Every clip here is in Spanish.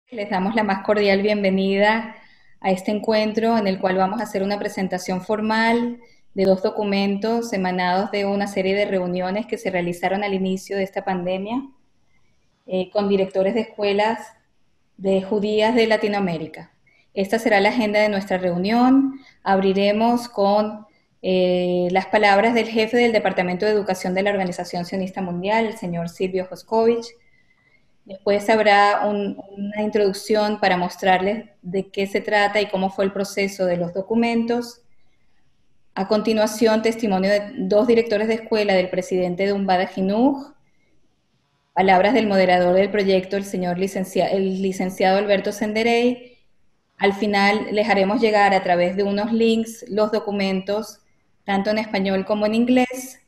Les damos la más cordial bienvenida a este encuentro en el cual vamos a hacer una presentación formal de dos documentos emanados de una serie de reuniones que se realizaron al inicio de esta pandemia con directores de escuelas de judías de Latinoamérica. Esta será la agenda de nuestra reunión. Abriremos con las palabras del jefe del Departamento de Educación de la Organización Sionista Mundial, el señor Silvio Joscovich. Después habrá una introducción para mostrarles de qué se trata y cómo fue el proceso de los documentos. A continuación, testimonio de dos directores de escuela del presidente de Umbada Jinuj, palabras del moderador del proyecto, el licenciado Alberto Senderey. Al final les haremos llegar a través de unos links los documentos, tanto en español como en inglés,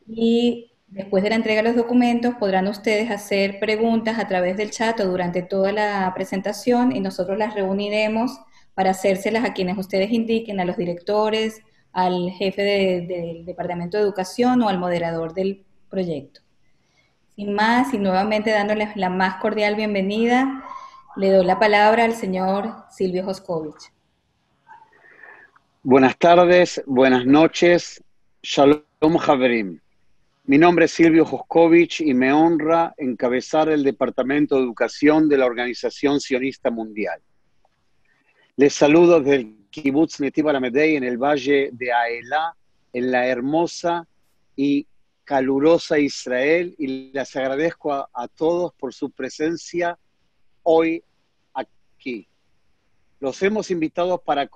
y después de la entrega de los documentos podrán ustedes hacer preguntas a través del chat o durante toda la presentación y nosotros las reuniremos para hacérselas a quienes ustedes indiquen, a los directores, al jefe del Departamento de Educación o al moderador del proyecto. Sin más, y nuevamente dándoles la más cordial bienvenida, le doy la palabra al señor Silvio Joscovich. Buenas tardes, buenas noches. Shalom Haverim. Mi nombre es Silvio Joscovich y me honra encabezar el Departamento de Educación de la Organización Sionista Mundial. Les saludo desde el Kibutz Netiv Alamedei en el Valle de Aelá, en la hermosa y calurosa Israel, y les agradezco a todos por su presencia hoy aquí. Los hemos invitado para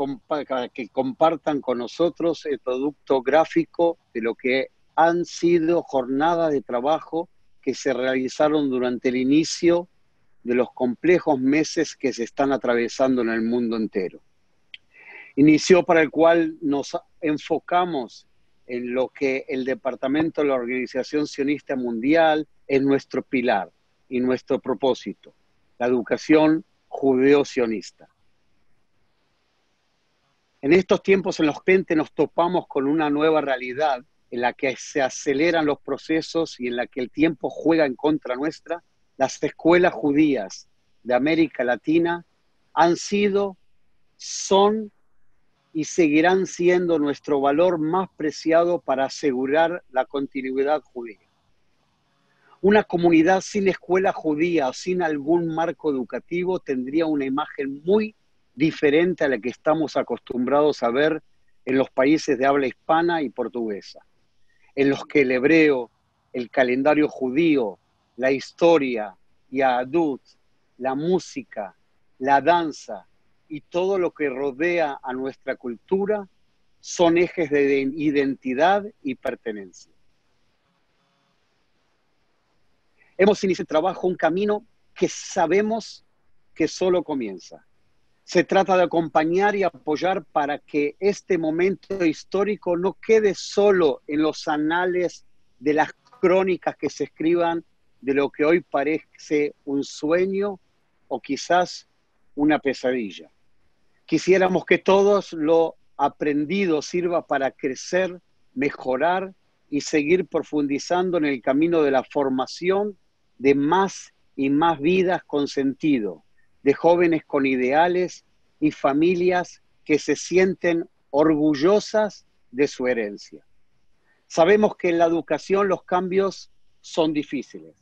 que compartan con nosotros el producto gráfico de lo que han sido jornadas de trabajo que se realizaron durante el inicio de los complejos meses que se están atravesando en el mundo entero. Inicio para el cual nos enfocamos en lo que el Departamento de la Organización Sionista Mundial es nuestro pilar y nuestro propósito, la educación judeo-sionista. En estos tiempos en los que nos topamos con una nueva realidad en la que se aceleran los procesos y en la que el tiempo juega en contra nuestra, las escuelas judías de América Latina han sido, son y seguirán siendo nuestro valor más preciado para asegurar la continuidad judía. Una comunidad sin escuela judía o sin algún marco educativo tendría una imagen muy diferente a la que estamos acostumbrados a ver en los países de habla hispana y portuguesa, en los que el hebreo, el calendario judío, la historia, Yahadut, la música, la danza y todo lo que rodea a nuestra cultura son ejes de identidad y pertenencia. Hemos iniciado el trabajo, un camino que sabemos que solo comienza. Se trata de acompañar y apoyar para que este momento histórico no quede solo en los anales de las crónicas que se escriban de lo que hoy parece un sueño o quizás una pesadilla. Quisiéramos que todos lo aprendido sirva para crecer, mejorar y seguir profundizando en el camino de la formación de más y más vidas con sentido, de jóvenes con ideales y familias que se sienten orgullosas de su herencia. Sabemos que en la educación los cambios son difíciles.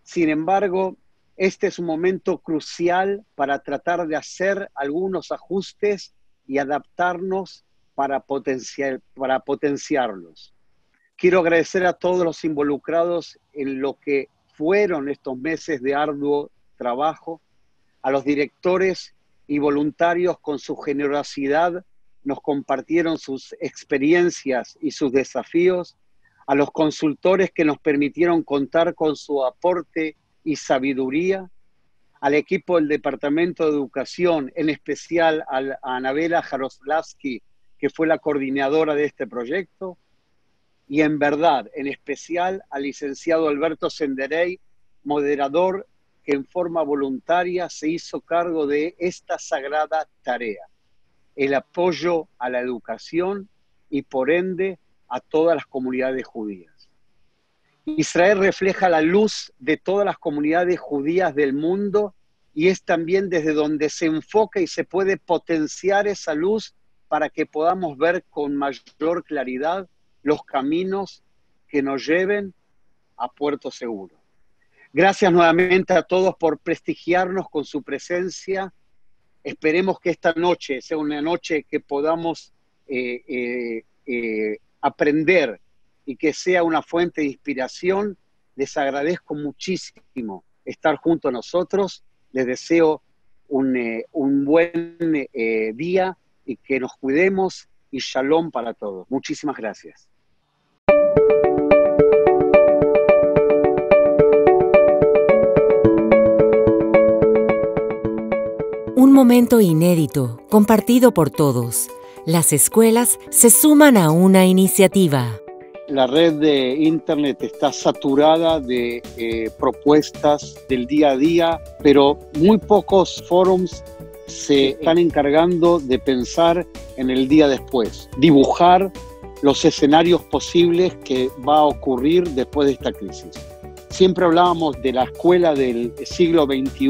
Sin embargo, este es un momento crucial para tratar de hacer algunos ajustes y adaptarnos para potenciarlos. Quiero agradecer a todos los involucrados en lo que fueron estos meses de arduo trabajo, a los directores y voluntarios con su generosidad nos compartieron sus experiencias y sus desafíos, a los consultores que nos permitieron contar con su aporte y sabiduría, al equipo del Departamento de Educación, en especial a Anabela Jaroslavsky, que fue la coordinadora de este proyecto, y en verdad, en especial al licenciado Alberto Senderey, moderador que en forma voluntaria se hizo cargo de esta sagrada tarea, el apoyo a la educación y por ende a todas las comunidades judías. Israel refleja la luz de todas las comunidades judías del mundo y es también desde donde se enfoca y se puede potenciar esa luz para que podamos ver con mayor claridad los caminos que nos lleven a puerto seguro. Gracias nuevamente a todos por prestigiarnos con su presencia. Esperemos que esta noche sea una noche que podamos aprender y que sea una fuente de inspiración. Les agradezco muchísimo estar junto a nosotros. Les deseo un buen día y que nos cuidemos, y shalom para todos. Muchísimas gracias. Un momento inédito, compartido por todos. Las escuelas se suman a una iniciativa. La red de Internet está saturada de propuestas del día a día, pero muy pocos forums se están encargando de pensar en el día después, dibujar los escenarios posibles que va a ocurrir después de esta crisis. Siempre hablábamos de la escuela del siglo XXI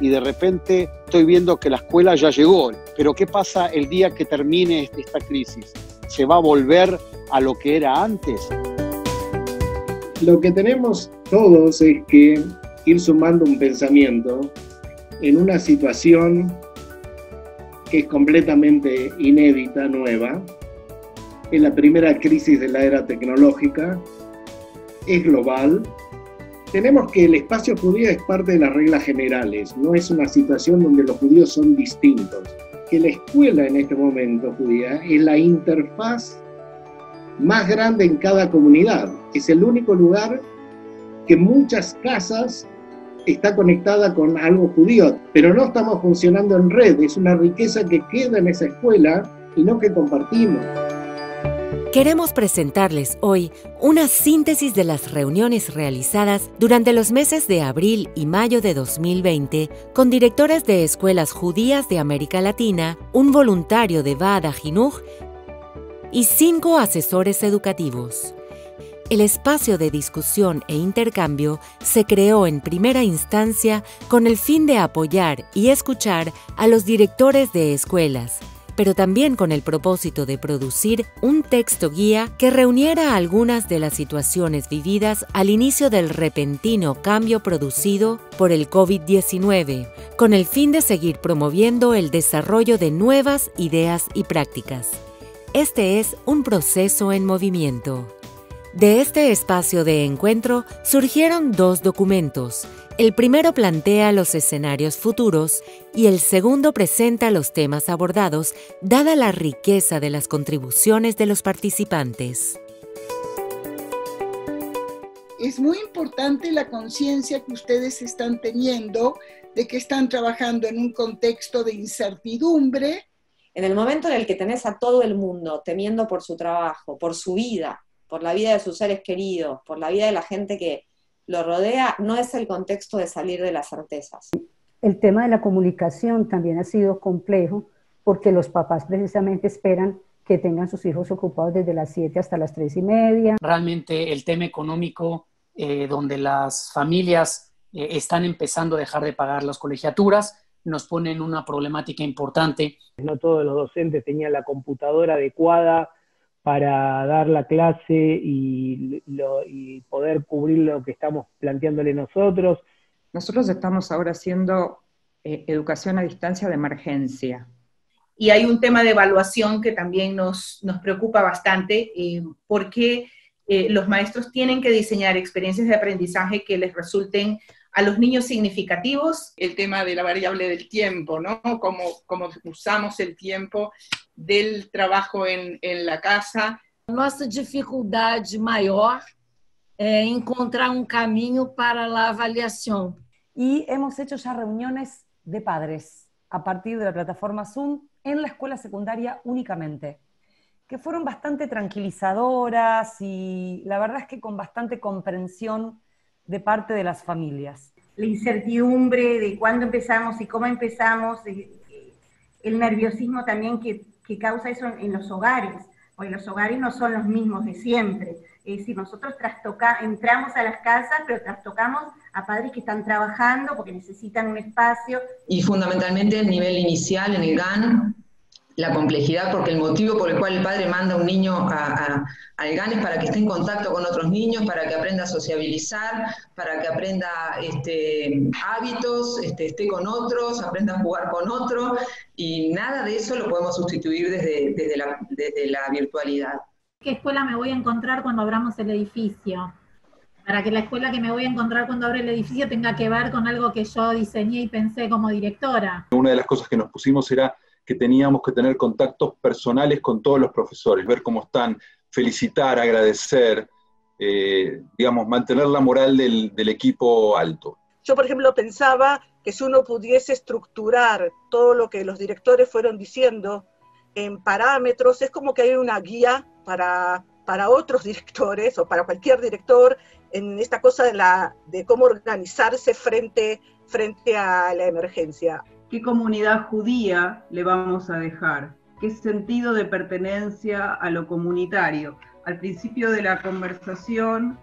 y de repente estoy viendo que la escuela ya llegó. Pero ¿qué pasa el día que termine esta crisis? ¿Se va a volver a lo que era antes? Lo que tenemos todos es que ir sumando un pensamiento en una situación que es completamente inédita, nueva. Es la primera crisis de la era tecnológica, es global. Tenemos que el espacio judío es parte de las reglas generales, no es una situación donde los judíos son distintos. Que la escuela en este momento judía es la interfaz más grande en cada comunidad. Es el único lugar que en muchas casas está conectada con algo judío, pero no estamos funcionando en red, es una riqueza que queda en esa escuela y no que compartimos. Queremos presentarles hoy una síntesis de las reuniones realizadas durante los meses de abril y mayo de 2020 con directores de escuelas judías de América Latina, un voluntario de Vada Jinuj y 5 asesores educativos. El espacio de discusión e intercambio se creó en primera instancia con el fin de apoyar y escuchar a los directores de escuelas, pero también con el propósito de producir un texto guía que reuniera algunas de las situaciones vividas al inicio del repentino cambio producido por el COVID-19, con el fin de seguir promoviendo el desarrollo de nuevas ideas y prácticas. Este es un proceso en movimiento. De este espacio de encuentro surgieron 2 documentos. El primero plantea los escenarios futuros y el segundo presenta los temas abordados, dada la riqueza de las contribuciones de los participantes. Es muy importante la conciencia que ustedes están teniendo de que están trabajando en un contexto de incertidumbre. En el momento en el que tenés a todo el mundo temiendo por su trabajo, por su vida, por la vida de sus seres queridos, por la vida de la gente que lo rodea, no es el contexto de salir de las certezas. El tema de la comunicación también ha sido complejo porque los papás precisamente esperan que tengan sus hijos ocupados desde las 7 hasta las 3:30. Realmente el tema económico, donde las familias están empezando a dejar de pagar las colegiaturas, nos pone en una problemática importante. No todos los docentes tenían la computadora adecuada para dar la clase y poder cubrir lo que estamos planteándole nosotros. Nosotros estamos ahora haciendo educación a distancia de emergencia. Y hay un tema de evaluación que también nos preocupa bastante, porque los maestros tienen que diseñar experiencias de aprendizaje que les resulten a los niños significativos. El tema de la variable del tiempo, ¿no? Cómo usamos el tiempo del trabajo en la casa. Nossa dificuldade maior é encontrar un camino para la avaliación. Y hemos hecho ya reuniones de padres a partir de la plataforma Zoom en la escuela secundaria únicamente, que fueron bastante tranquilizadoras y la verdad es que con bastante comprensión de parte de las familias. La incertidumbre de cuándo empezamos y cómo empezamos, el nerviosismo también que causa eso en los hogares, porque los hogares no son los mismos de siempre. Es decir, nosotros entramos a las casas, pero trastocamos a padres que están trabajando porque necesitan un espacio. Y fundamentalmente el nivel inicial en el GAN, la complejidad, porque el motivo por el cual el padre manda a un niño al GAN es para que esté en contacto con otros niños, para que aprenda a sociabilizar, para que aprenda hábitos, esté con otros, aprenda a jugar con otros, y nada de eso lo podemos sustituir desde la virtualidad. ¿Qué escuela me voy a encontrar cuando abramos el edificio? Para que la escuela que me voy a encontrar cuando abra el edificio tenga que ver con algo que yo diseñé y pensé como directora. Una de las cosas que nos pusimos era que teníamos que tener contactos personales con todos los profesores, ver cómo están, felicitar, agradecer, digamos, mantener la moral del equipo alto. Yo, por ejemplo, pensaba que si uno pudiese estructurar todo lo que los directores fueron diciendo en parámetros, es como que hay una guía para otros directores o para cualquier director en esta cosa de cómo organizarse frente a la emergencia. ¿Qué comunidad judía le vamos a dejar? ¿Qué sentido de pertenencia a lo comunitario? Al principio de la conversación,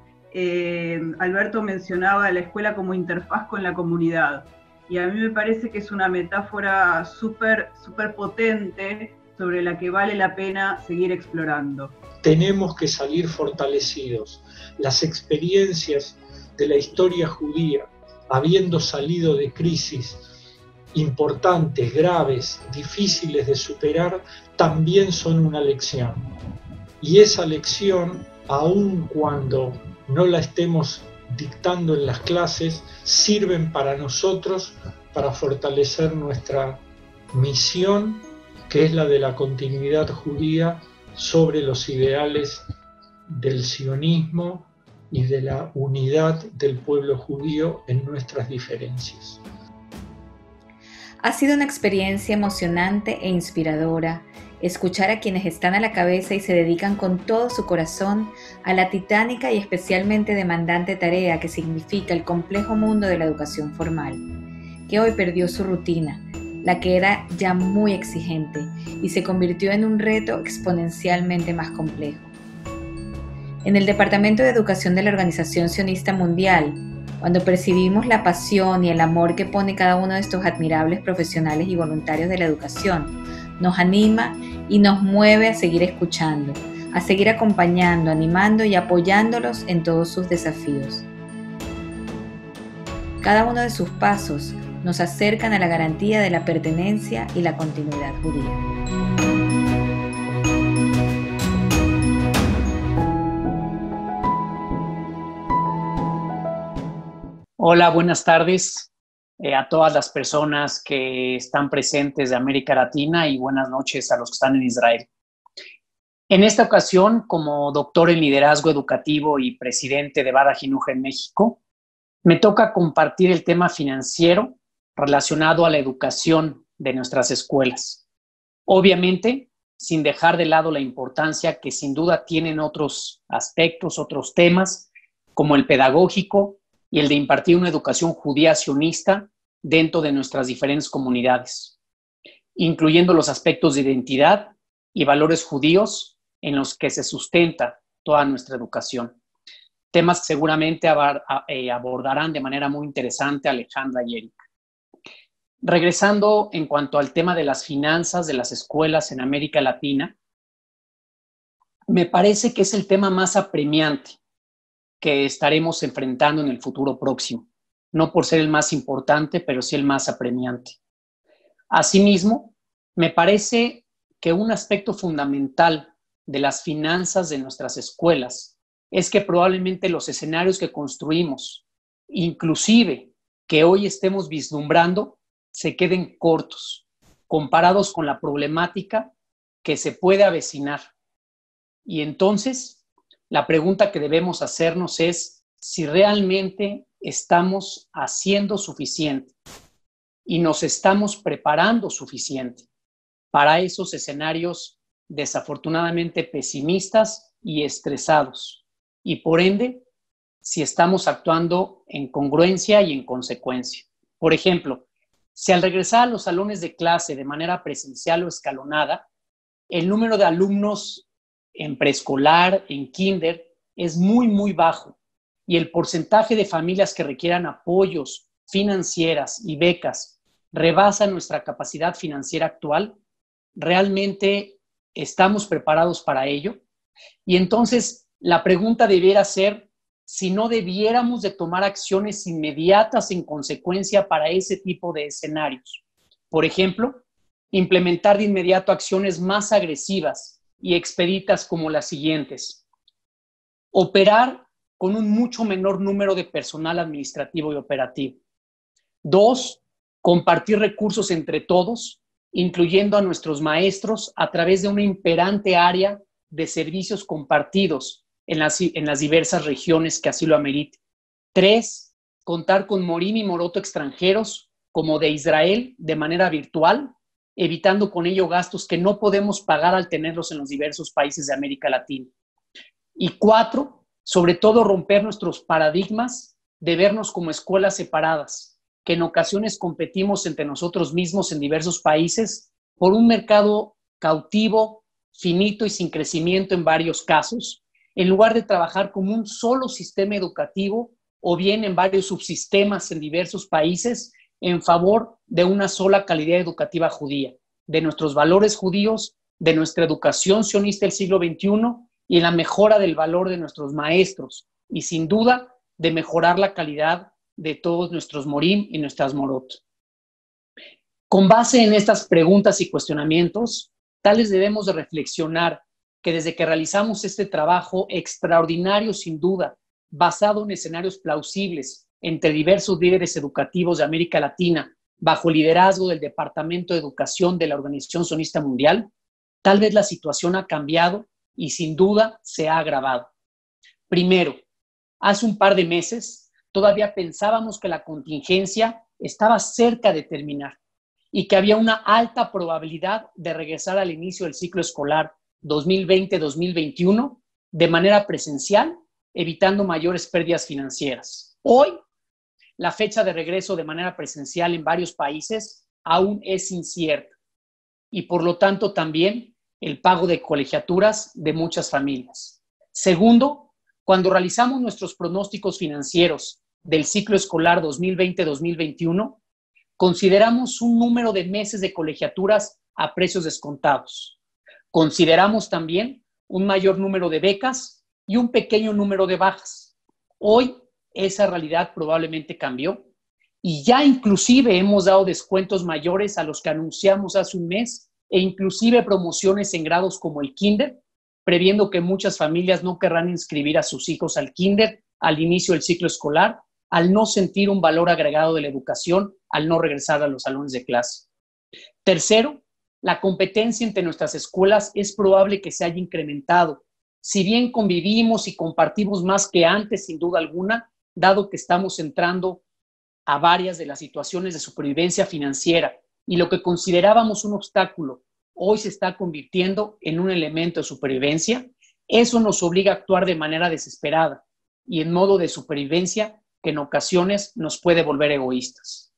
Alberto mencionaba a la escuela como interfaz con la comunidad. Y a mí me parece que es una metáfora súper potente sobre la que vale la pena seguir explorando. Tenemos que salir fortalecidos. Las experiencias de la historia judía, habiendo salido de crisis importantes, graves, difíciles de superar, también son una lección. Y esa lección, aun cuando no la estemos dictando en las clases, sirven para nosotros para fortalecer nuestra misión, que es la de la continuidad judía sobre los ideales del sionismo y de la unidad del pueblo judío en nuestras diferencias. Ha sido una experiencia emocionante e inspiradora escuchar a quienes están a la cabeza y se dedican con todo su corazón a la titánica y especialmente demandante tarea que significa el complejo mundo de la educación formal, que hoy perdió su rutina, la que era ya muy exigente, y se convirtió en un reto exponencialmente más complejo. En el Departamento de Educación de la Organización Sionista Mundial, cuando percibimos la pasión y el amor que pone cada uno de estos admirables profesionales y voluntarios de la educación, nos anima y nos mueve a seguir escuchando, a seguir acompañando, animando y apoyándolos en todos sus desafíos. Cada uno de sus pasos nos acercan a la garantía de la pertenencia y la continuidad judía. Hola, buenas tardes a todas las personas que están presentes de América Latina y buenas noches a los que están en Israel. En esta ocasión, como doctor en liderazgo educativo y presidente de Bada Jinuj en México, me toca compartir el tema financiero relacionado a la educación de nuestras escuelas. Obviamente, sin dejar de lado la importancia que sin duda tienen otros aspectos, otros temas, como el pedagógico y el de impartir una educación judía sionista dentro de nuestras diferentes comunidades, incluyendo los aspectos de identidad y valores judíos en los que se sustenta toda nuestra educación. Temas que seguramente abordarán de manera muy interesante Alejandra y Erika. Regresando en cuanto al tema de las finanzas de las escuelas en América Latina, me parece que es el tema más apremiante que estaremos enfrentando en el futuro próximo, no por ser el más importante, pero sí el más apremiante. Asimismo, me parece que un aspecto fundamental de las finanzas de nuestras escuelas es que probablemente los escenarios que construimos, inclusive que hoy estemos vislumbrando, se queden cortos, comparados con la problemática que se puede avecinar. Y entonces, la pregunta que debemos hacernos es si realmente estamos haciendo suficiente y nos estamos preparando suficiente para esos escenarios desafortunadamente pesimistas y estresados. Y por ende, si estamos actuando en congruencia y en consecuencia. Por ejemplo, si al regresar a los salones de clase de manera presencial o escalonada, el número de alumnos en preescolar, en kinder, es muy, muy bajo. y el porcentaje de familias que requieran apoyos financieras y becas rebasa nuestra capacidad financiera actual, ¿realmente estamos preparados para ello? Y entonces la pregunta debiera ser si no debiéramos de tomar acciones inmediatas en consecuencia para ese tipo de escenarios. Por ejemplo, implementar de inmediato acciones más agresivas y expeditas como las siguientes. Operar con un mucho menor número de personal administrativo y operativo. 2, compartir recursos entre todos, incluyendo a nuestros maestros a través de una imperante área de servicios compartidos en las diversas regiones que así lo ameriten. 3, contar con morim y moroto extranjeros como de Israel de manera virtual, evitando con ello gastos que no podemos pagar al tenerlos en los diversos países de América Latina. Y 4, sobre todo romper nuestros paradigmas de vernos como escuelas separadas, que en ocasiones competimos entre nosotros mismos en diversos países por un mercado cautivo, finito y sin crecimiento en varios casos, en lugar de trabajar como un solo sistema educativo o bien en varios subsistemas en diversos países en favor de una sola calidad educativa judía, de nuestros valores judíos, de nuestra educación sionista del siglo XXI y la mejora del valor de nuestros maestros y sin duda de mejorar la calidad de todos nuestros morim y nuestras morot. Con base en estas preguntas y cuestionamientos, tales debemos de reflexionar que desde que realizamos este trabajo extraordinario sin duda, basado en escenarios plausibles entre diversos líderes educativos de América Latina, bajo el liderazgo del Departamento de Educación de la Organización Sionista Mundial, tal vez la situación ha cambiado y sin duda se ha agravado. Primero, hace un par de meses todavía pensábamos que la contingencia estaba cerca de terminar y que había una alta probabilidad de regresar al inicio del ciclo escolar 2020-2021 de manera presencial, evitando mayores pérdidas financieras. Hoy, la fecha de regreso de manera presencial en varios países aún es incierta y por lo tanto también el pago de colegiaturas de muchas familias. Segundo, cuando realizamos nuestros pronósticos financieros del ciclo escolar 2020-2021, consideramos un número de meses de colegiaturas a precios descontados. Consideramos también un mayor número de becas y un pequeño número de bajas. Hoy esa realidad probablemente cambió y ya inclusive hemos dado descuentos mayores a los que anunciamos hace un mes e inclusive promociones en grados como el kinder, previendo que muchas familias no querrán inscribir a sus hijos al kinder al inicio del ciclo escolar, al no sentir un valor agregado de la educación, al no regresar a los salones de clase. Tercero, la competencia entre nuestras escuelas es probable que se haya incrementado. Si bien convivimos y compartimos más que antes, sin duda alguna, dado que estamos entrando a varias de las situaciones de supervivencia financiera y lo que considerábamos un obstáculo hoy se está convirtiendo en un elemento de supervivencia, eso nos obliga a actuar de manera desesperada y en modo de supervivencia que en ocasiones nos puede volver egoístas.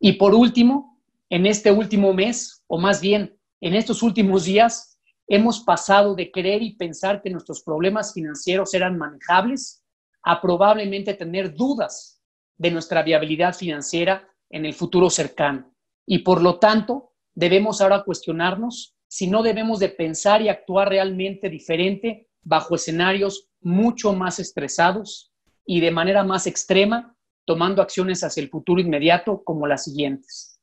Y por último, en este último mes, o más bien en estos últimos días, hemos pasado de creer y pensar que nuestros problemas financieros eran manejables a probablemente tener dudas de nuestra viabilidad financiera en el futuro cercano. Y por lo tanto, debemos ahora cuestionarnos si no debemos de pensar y actuar realmente diferente bajo escenarios mucho más estresados y de manera más extrema, tomando acciones hacia el futuro inmediato como las siguientes.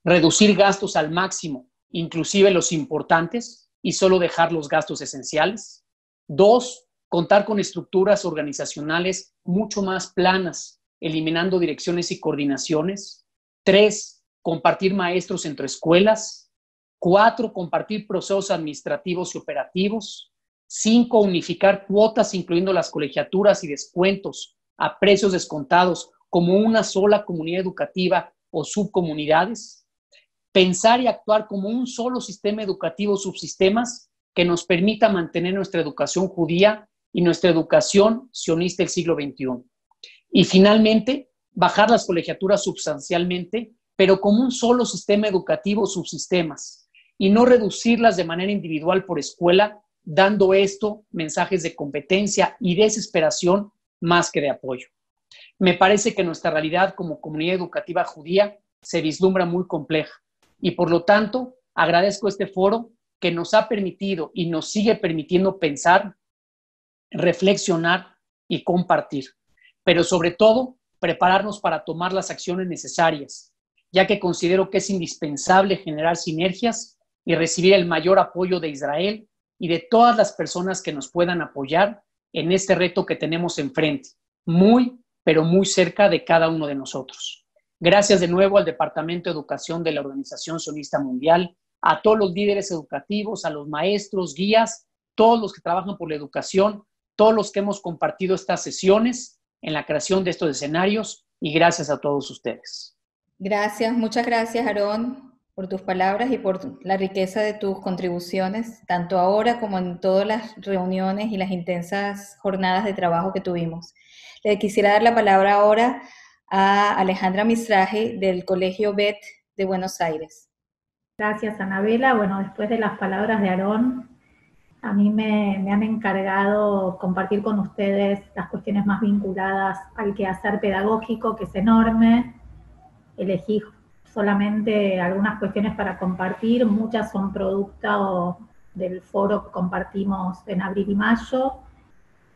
Reducir gastos al máximo, inclusive los importantes, y solo dejar los gastos esenciales. 2, contar con estructuras organizacionales mucho más planas, eliminando direcciones y coordinaciones. 3, compartir maestros entre escuelas. 4, compartir procesos administrativos y operativos. 5, unificar cuotas, incluyendo las colegiaturas y descuentos a precios descontados como una sola comunidad educativa o subcomunidades. Pensar y actuar como un solo sistema educativo o subsistemas que nos permita mantener nuestra educación judía y nuestra educación sionista del siglo XXI. Y finalmente, bajar las colegiaturas sustancialmente, pero como un solo sistema educativo o subsistemas, y no reducirlas de manera individual por escuela, dando esto mensajes de competencia y desesperación más que de apoyo. Me parece que nuestra realidad como comunidad educativa judía se vislumbra muy compleja y por lo tanto agradezco este foro que nos ha permitido y nos sigue permitiendo pensar, reflexionar y compartir, pero sobre todo prepararnos para tomar las acciones necesarias, ya que considero que es indispensable generar sinergias y recibir el mayor apoyo de Israel y de todas las personas que nos puedan apoyar en este reto que tenemos enfrente, muy, pero muy cerca de cada uno de nosotros. Gracias de nuevo al Departamento de Educación de la Organización Sionista Mundial, a todos los líderes educativos, a los maestros, guías, todos los que trabajan por la educación, todos los que hemos compartido estas sesiones en la creación de estos escenarios, y gracias a todos ustedes. Gracias, muchas gracias, Aarón, por tus palabras y por la riqueza de tus contribuciones, tanto ahora como en todas las reuniones y las intensas jornadas de trabajo que tuvimos. Le quisiera dar la palabra ahora a Alejandra Mizrahi del Colegio BET de Buenos Aires. Gracias, Anabela. Bueno, después de las palabras de Aarón, a mí me han encargado compartir con ustedes las cuestiones más vinculadas al quehacer pedagógico, que es enorme. Elegí solamente algunas cuestiones para compartir, muchas son producto del foro que compartimos en abril y mayo,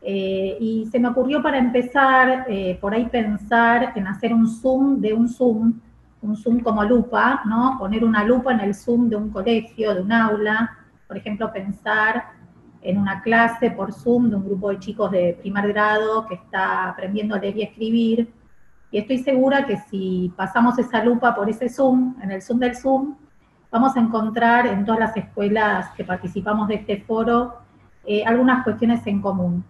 y se me ocurrió para empezar, por ahí pensar en hacer un zoom de un zoom como lupa, ¿no? Poner una lupa en el zoom de un colegio, de un aula, por ejemplo, pensar en una clase por Zoom de un grupo de chicos de primer grado que está aprendiendo a leer y escribir, y estoy segura que si pasamos esa lupa por ese Zoom, en el Zoom del Zoom, vamos a encontrar en todas las escuelas que participamos de este foro algunas cuestiones en común.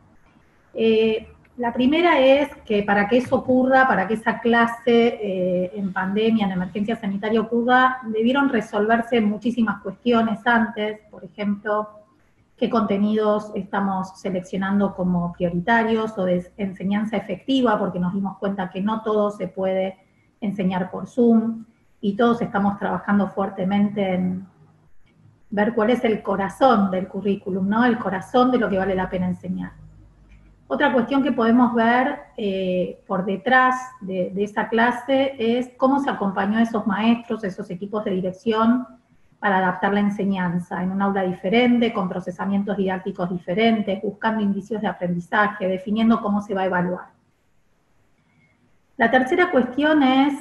La primera es que para que eso ocurra, para que esa clase en pandemia, en emergencia sanitaria ocurra, debieron resolverse muchísimas cuestiones antes, por ejemplo, qué contenidos estamos seleccionando como prioritarios o de enseñanza efectiva, porque nos dimos cuenta que no todo se puede enseñar por Zoom, y todos estamos trabajando fuertemente en ver cuál es el corazón del currículum, ¿no? El corazón de lo que vale la pena enseñar. Otra cuestión que podemos ver por detrás de esa clase es cómo se acompañó a esos maestros, esos equipos de dirección, para adaptar la enseñanza en un aula diferente, con procesamientos didácticos diferentes, buscando indicios de aprendizaje, definiendo cómo se va a evaluar. La tercera cuestión es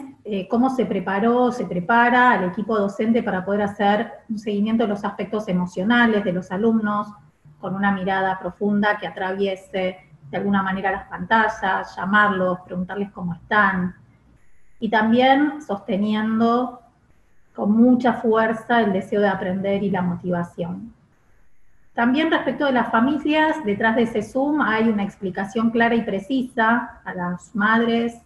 cómo se prepara al equipo docente para poder hacer un seguimiento de los aspectos emocionales de los alumnos, con una mirada profunda que atraviese de alguna manera las pantallas, llamarlos, preguntarles cómo están, y también sosteniendo con mucha fuerza el deseo de aprender y la motivación. También respecto de las familias, detrás de ese Zoom hay una explicación clara y precisa a las madres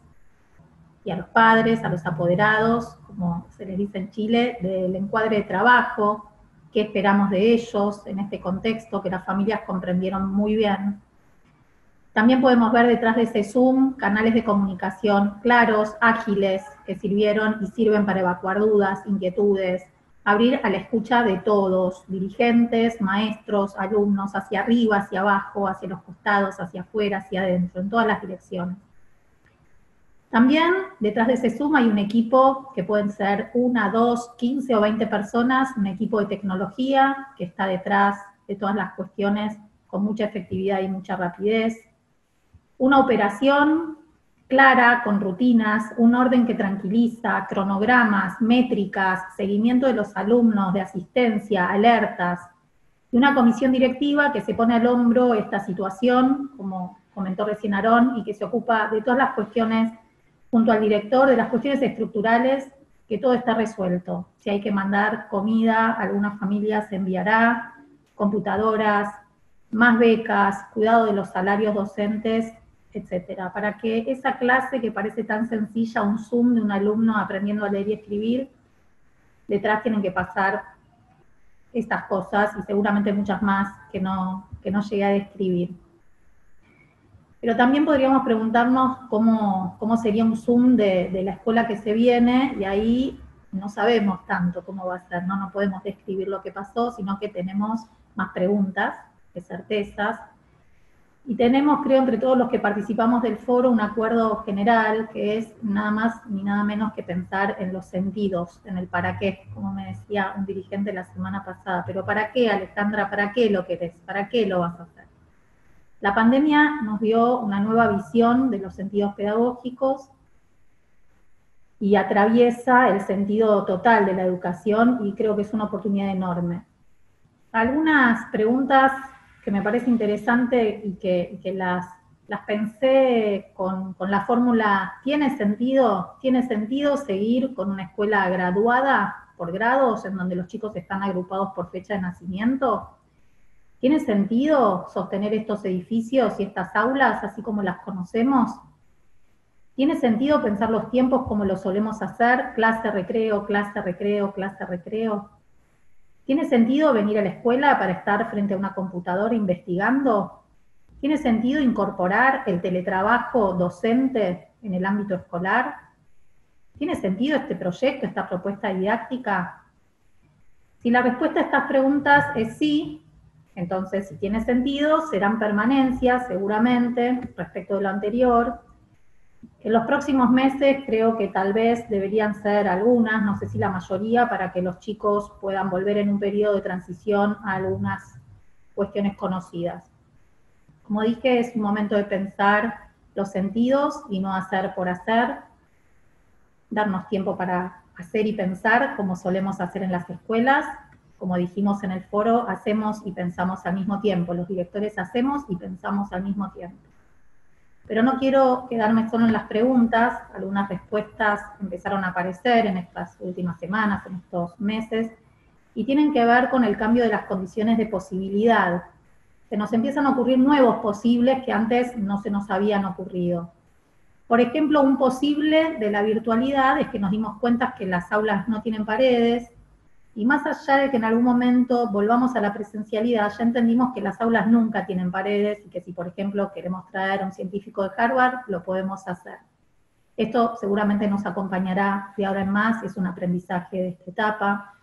y a los padres, a los apoderados, como se les dice en Chile, del encuadre de trabajo, qué esperamos de ellos en este contexto que las familias comprendieron muy bien. También podemos ver detrás de ese Zoom canales de comunicación claros, ágiles, que sirvieron y sirven para evacuar dudas, inquietudes, abrir a la escucha de todos, dirigentes, maestros, alumnos, hacia arriba, hacia abajo, hacia los costados, hacia afuera, hacia adentro, en todas las direcciones. También detrás de ese Zoom hay un equipo que pueden ser 1, 2, 15 o 20 personas, un equipo de tecnología que está detrás de todas las cuestiones con mucha efectividad y mucha rapidez. Una operación clara, con rutinas, un orden que tranquiliza, cronogramas, métricas, seguimiento de los alumnos, de asistencia, alertas, y una comisión directiva que se pone al hombro esta situación, como comentó recién Aarón, y que se ocupa de todas las cuestiones, junto al director, de las cuestiones estructurales, que todo está resuelto. Si hay que mandar comida, algunas familias se enviará, computadoras, más becas, cuidado de los salarios docentes, etcétera, para que esa clase que parece tan sencilla, un Zoom de un alumno aprendiendo a leer y escribir, detrás tienen que pasar estas cosas y seguramente muchas más que no llegué a describir. Pero también podríamos preguntarnos cómo sería un Zoom de la escuela que se viene, y ahí no sabemos tanto cómo va a ser, no podemos describir lo que pasó, sino que tenemos más preguntas que certezas. Y tenemos, creo, entre todos los que participamos del foro, un acuerdo general que es nada más ni nada menos que pensar en los sentidos, en el para qué, como me decía un dirigente la semana pasada. Pero ¿para qué, Alejandra? ¿Para qué lo querés? ¿Para qué lo vas a hacer? La pandemia nos dio una nueva visión de los sentidos pedagógicos y atraviesa el sentido total de la educación y creo que es una oportunidad enorme. Algunas preguntas que me parece interesante y que las pensé con la fórmula, ¿tiene sentido seguir con una escuela graduada por grados, en donde los chicos están agrupados por fecha de nacimiento? ¿Tiene sentido sostener estos edificios y estas aulas así como las conocemos? ¿Tiene sentido pensar los tiempos como lo solemos hacer? Clase, recreo, clase, recreo, clase, recreo. ¿Tiene sentido venir a la escuela para estar frente a una computadora investigando? ¿Tiene sentido incorporar el teletrabajo docente en el ámbito escolar? ¿Tiene sentido este proyecto, esta propuesta didáctica? Si la respuesta a estas preguntas es sí, entonces si tiene sentido, serán permanencias seguramente respecto de lo anterior. En los próximos meses creo que tal vez deberían ser algunas, no sé si la mayoría, para que los chicos puedan volver en un periodo de transición a algunas cuestiones conocidas. Como dije, es un momento de pensar los sentidos y no hacer por hacer, darnos tiempo para hacer y pensar como solemos hacer en las escuelas. Como dijimos en el foro, hacemos y pensamos al mismo tiempo, los directores hacemos y pensamos al mismo tiempo. Pero no quiero quedarme solo en las preguntas, algunas respuestas empezaron a aparecer en estas últimas semanas, en estos meses, y tienen que ver con el cambio de las condiciones de posibilidad. Se nos empiezan a ocurrir nuevos posibles que antes no se nos habían ocurrido. Por ejemplo, un posible de la virtualidad es que nos dimos cuenta que las aulas no tienen paredes, y más allá de que en algún momento volvamos a la presencialidad, ya entendimos que las aulas nunca tienen paredes y que si, por ejemplo, queremos traer a un científico de Harvard, lo podemos hacer. Esto seguramente nos acompañará de ahora en más, es un aprendizaje de esta etapa.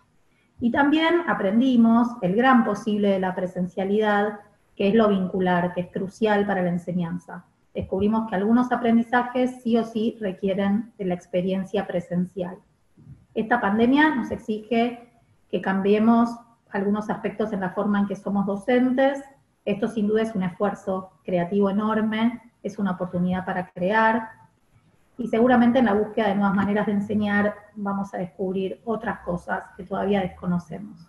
Y también aprendimos el gran posible de la presencialidad, que es lo vincular, que es crucial para la enseñanza. Descubrimos que algunos aprendizajes sí o sí requieren de la experiencia presencial. Esta pandemia nos exige que cambiemos algunos aspectos en la forma en que somos docentes. Esto sin duda es un esfuerzo creativo enorme, es una oportunidad para crear, y seguramente en la búsqueda de nuevas maneras de enseñar vamos a descubrir otras cosas que todavía desconocemos.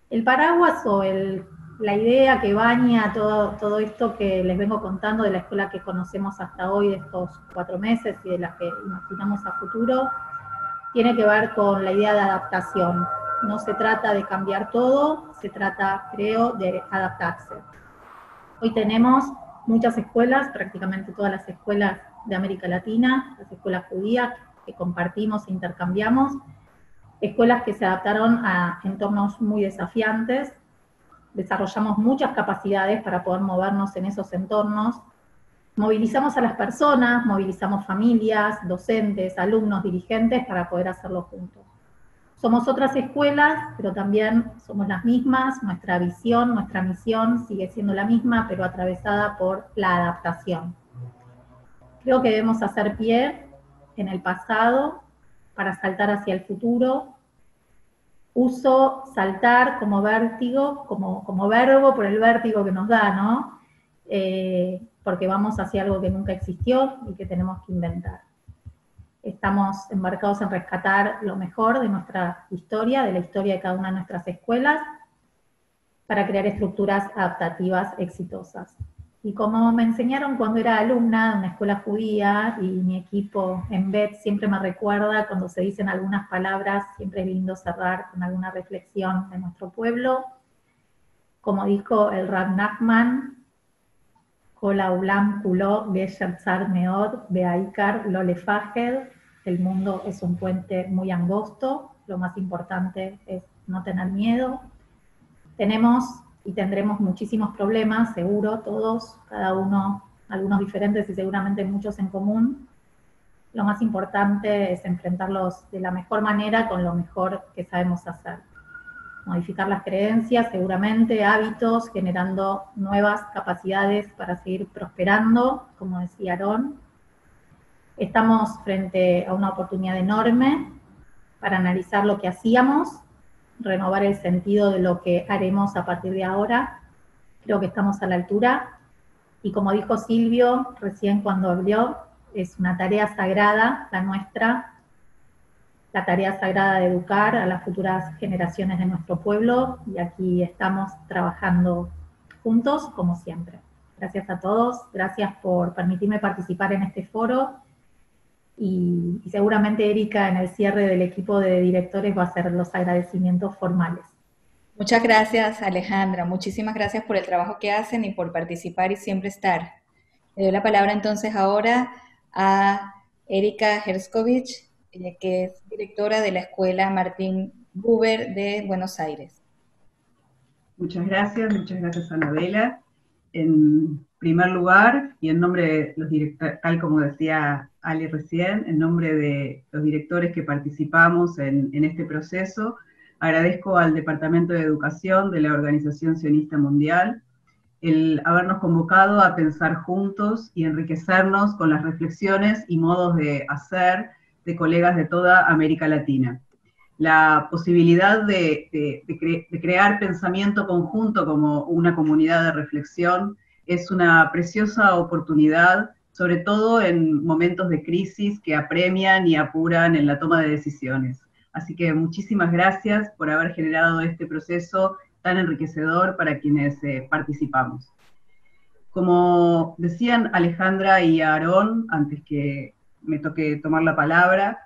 El paraguas o la idea que baña todo esto que les vengo contando de la escuela que conocemos hasta hoy, de estos 4 meses y de la que imaginamos a futuro, tiene que ver con la idea de adaptación. No se trata de cambiar todo, se trata, creo, de adaptarse. Hoy tenemos muchas escuelas, prácticamente todas las escuelas de América Latina, las escuelas judías que compartimos e intercambiamos, escuelas que se adaptaron a entornos muy desafiantes, desarrollamos muchas capacidades para poder movernos en esos entornos, movilizamos a las personas, movilizamos familias, docentes, alumnos, dirigentes para poder hacerlo juntos. Somos otras escuelas, pero también somos las mismas, nuestra visión, nuestra misión sigue siendo la misma, pero atravesada por la adaptación. Creo que debemos hacer pie en el pasado para saltar hacia el futuro. Uso saltar como vértigo, como verbo por el vértigo que nos da, ¿no? Porque vamos hacia algo que nunca existió y que tenemos que inventar. Estamos embarcados en rescatar lo mejor de nuestra historia, de la historia de cada una de nuestras escuelas, para crear estructuras adaptativas exitosas. Y como me enseñaron cuando era alumna de una escuela judía, y mi equipo en BET siempre me recuerda cuando se dicen algunas palabras, siempre es lindo cerrar con alguna reflexión de nuestro pueblo. Como dijo el Rav Nachman, Kol ha'olam kulo gesher tzar meod ve'aikar lo lefajed. El mundo es un puente muy angosto, lo más importante es no tener miedo. Tenemos y tendremos muchísimos problemas, seguro, todos, cada uno, algunos diferentes y seguramente muchos en común. Lo más importante es enfrentarlos de la mejor manera con lo mejor que sabemos hacer. modificar las creencias, seguramente, hábitos, generando nuevas capacidades para seguir prosperando, como decía Aarón. Estamos frente a una oportunidad enorme para analizar lo que hacíamos, renovar el sentido de lo que haremos a partir de ahora. Creo que estamos a la altura, y como dijo Silvio recién cuando habló, es una tarea sagrada la nuestra, la tarea sagrada de educar a las futuras generaciones de nuestro pueblo, y aquí estamos trabajando juntos como siempre. Gracias a todos, gracias por permitirme participar en este foro, y seguramente Erika en el cierre del equipo de directores va a hacer los agradecimientos formales. Muchas gracias, Alejandra. Muchísimas gracias por el trabajo que hacen y por participar y siempre estar. Le doy la palabra entonces ahora a Erika Herskovich, que es directora de la Escuela Martín Buber de Buenos Aires. Muchas gracias Anabela. En primer lugar, y en nombre de los directores, tal como decía Ali recién, en nombre de los directores que participamos en este proceso, agradezco al Departamento de Educación de la Organización Sionista Mundial el habernos convocado a pensar juntos y enriquecernos con las reflexiones y modos de hacer de colegas de toda América Latina. La posibilidad de crear pensamiento conjunto como una comunidad de reflexión es una preciosa oportunidad, sobre todo en momentos de crisis que apremian y apuran en la toma de decisiones. Así que muchísimas gracias por haber generado este proceso tan enriquecedor para quienes participamos. Como decían Alejandra y Aarón, antes que me toque tomar la palabra,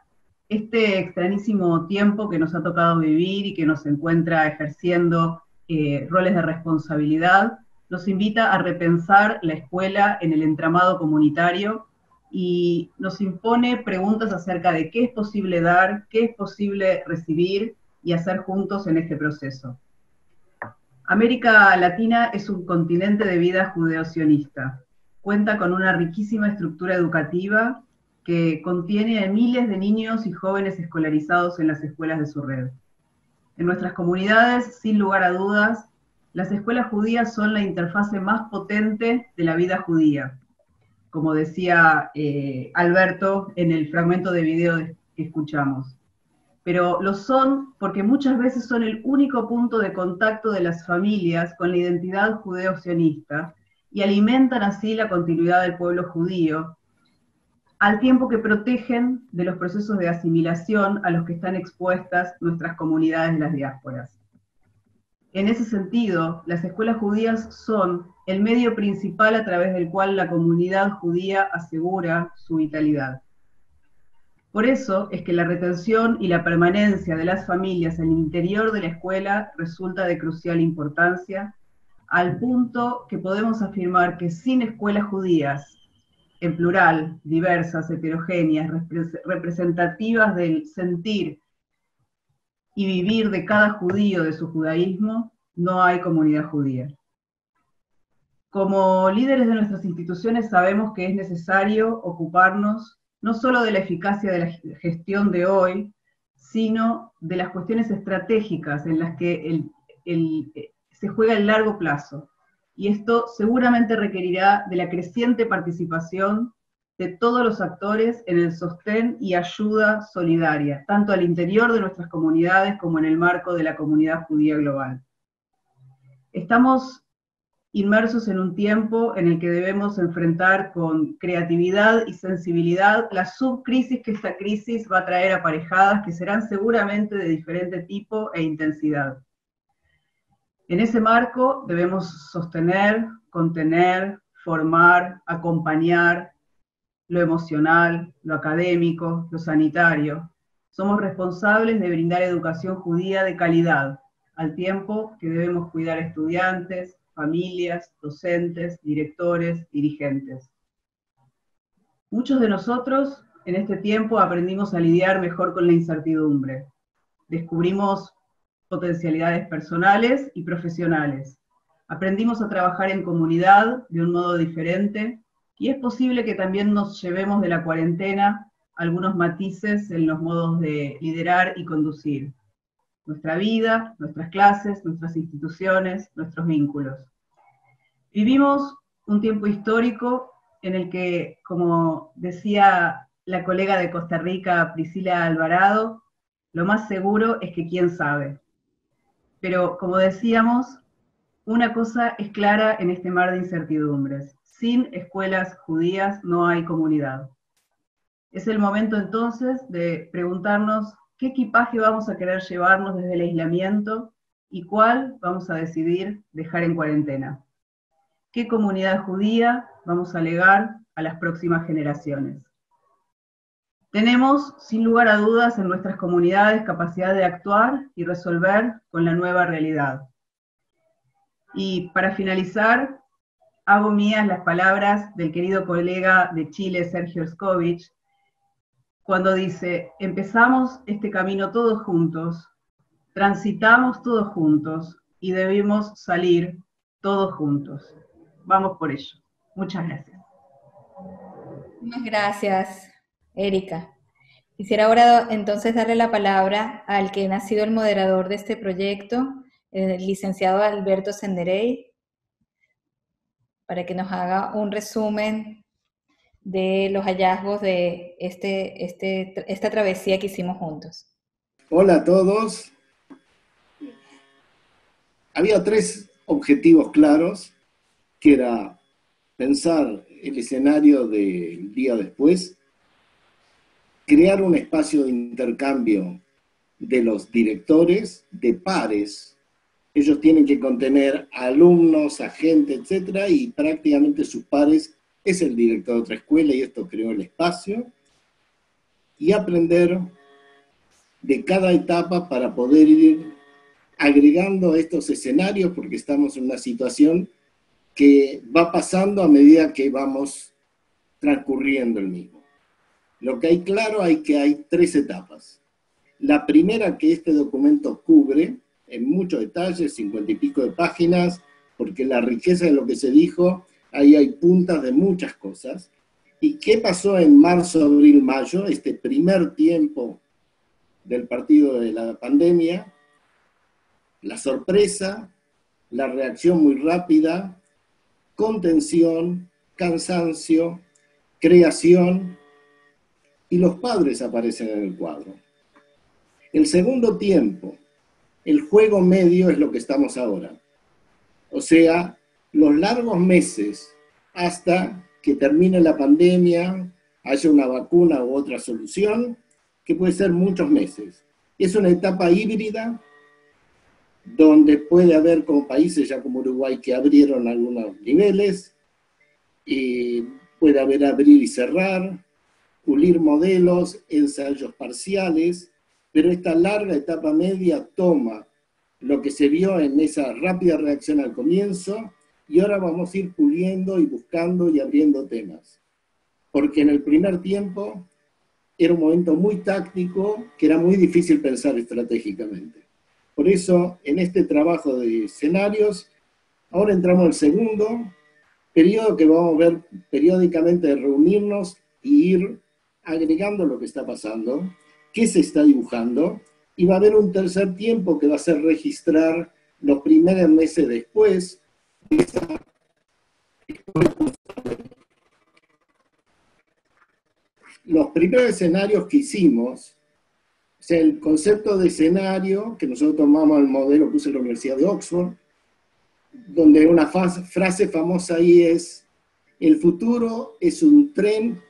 este extrañísimo tiempo que nos ha tocado vivir y que nos encuentra ejerciendo roles de responsabilidad, nos invita a repensar la escuela en el entramado comunitario y nos impone preguntas acerca de qué es posible dar, qué es posible recibir y hacer juntos en este proceso. América Latina es un continente de vida judeo-sionista. Cuenta con una riquísima estructura educativa que contiene a miles de niños y jóvenes escolarizados en las escuelas de su red. En nuestras comunidades, sin lugar a dudas, las escuelas judías son la interfase más potente de la vida judía, como decía Alberto en el fragmento de video que escuchamos. Pero lo son porque muchas veces son el único punto de contacto de las familias con la identidad judeo-sionista y alimentan así la continuidad del pueblo judío, al tiempo que protegen de los procesos de asimilación a los que están expuestas nuestras comunidades de las diásporas. En ese sentido, las escuelas judías son el medio principal a través del cual la comunidad judía asegura su vitalidad. Por eso es que la retención y la permanencia de las familias en el interior de la escuela resulta de crucial importancia, al punto que podemos afirmar que sin escuelas judías, en plural, diversas, heterogéneas, representativas del sentir y vivir de cada judío de su judaísmo, no hay comunidad judía. Como líderes de nuestras instituciones sabemos que es necesario ocuparnos no solo de la eficacia de la gestión de hoy, sino de las cuestiones estratégicas en las que se juega el largo plazo. Y esto seguramente requerirá de la creciente participación de todos los actores en el sostén y ayuda solidaria, tanto al interior de nuestras comunidades como en el marco de la comunidad judía global. Estamos inmersos en un tiempo en el que debemos enfrentar con creatividad y sensibilidad las subcrisis que esta crisis va a traer aparejadas, que serán seguramente de diferente tipo e intensidad. En ese marco debemos sostener, contener, formar, acompañar lo emocional, lo académico, lo sanitario. Somos responsables de brindar educación judía de calidad, al tiempo que debemos cuidar estudiantes, familias, docentes, directores, dirigentes. Muchos de nosotros en este tiempo aprendimos a lidiar mejor con la incertidumbre. Descubrimos potencialidades personales y profesionales. Aprendimos a trabajar en comunidad de un modo diferente y es posible que también nos llevemos de la cuarentena algunos matices en los modos de liderar y conducir. nuestra vida, nuestras clases, nuestras instituciones, nuestros vínculos. Vivimos un tiempo histórico en el que, como decía la colega de Costa Rica, Priscila Alvarado, lo más seguro es que quién sabe. Pero, como decíamos, una cosa es clara en este mar de incertidumbres. Sin escuelas judías no hay comunidad. Es el momento entonces de preguntarnos qué equipaje vamos a querer llevarnos desde el aislamiento y cuál vamos a decidir dejar en cuarentena. ¿Qué comunidad judía vamos a legar a las próximas generaciones? Tenemos, sin lugar a dudas, en nuestras comunidades capacidad de actuar y resolver con la nueva realidad. Y para finalizar, hago mías las palabras del querido colega de Chile, Sergio Erskovich, cuando dice: empezamos este camino todos juntos, transitamos todos juntos y debimos salir todos juntos. Vamos por ello. Muchas gracias. Muchas gracias, Erika. Quisiera ahora entonces darle la palabra al que ha sido el moderador de este proyecto, el licenciado Alberto Senderey, para que nos haga un resumen de los hallazgos de esta travesía que hicimos juntos. Hola a todos. Había 3 objetivos claros, que era pensar el escenario del día después, crear un espacio de intercambio de los directores, de pares. Ellos tienen que contener alumnos, agentes, etcétera, y prácticamente sus pares es el director de otra escuela, y esto creó el espacio, y aprender de cada etapa para poder ir agregando estos escenarios, porque estamos en una situación que va pasando a medida que vamos transcurriendo el mismo. Lo que hay claro es que hay 3 etapas. La primera, que este documento cubre en muchos detalles, 50 y pico de páginas, porque la riqueza de lo que se dijo, ahí hay puntas de muchas cosas. ¿Y qué pasó en marzo, abril, mayo, este primer tiempo del partido de la pandemia? La sorpresa, la reacción muy rápida, contención, cansancio, creación, y los padres aparecen en el cuadro. El segundo tiempo, el juego medio, es lo que estamos ahora. O sea, los largos meses hasta que termine la pandemia, haya una vacuna u otra solución, que puede ser muchos meses. Es una etapa híbrida, donde puede haber como países ya como Uruguay que abrieron algunos niveles, y puede haber abrir y cerrar, pulir modelos, ensayos parciales, pero esta larga etapa media toma lo que se vio en esa rápida reacción al comienzo, y ahora vamos a ir puliendo y buscando y abriendo temas. Porque en el primer tiempo era un momento muy táctico, que era muy difícil pensar estratégicamente. Por eso, en este trabajo de escenarios, ahora entramos al segundo periodo, que vamos a ver periódicamente de reunirnos y ir agregando lo que está pasando, qué se está dibujando, y va a haber un tercer tiempo que va a ser registrar los primeros meses después de esa. Los primeros escenarios que hicimos, o sea, el concepto de escenario, que nosotros tomamos el modelo que usa la Universidad de Oxford, donde una frase famosa ahí es: el futuro es un tren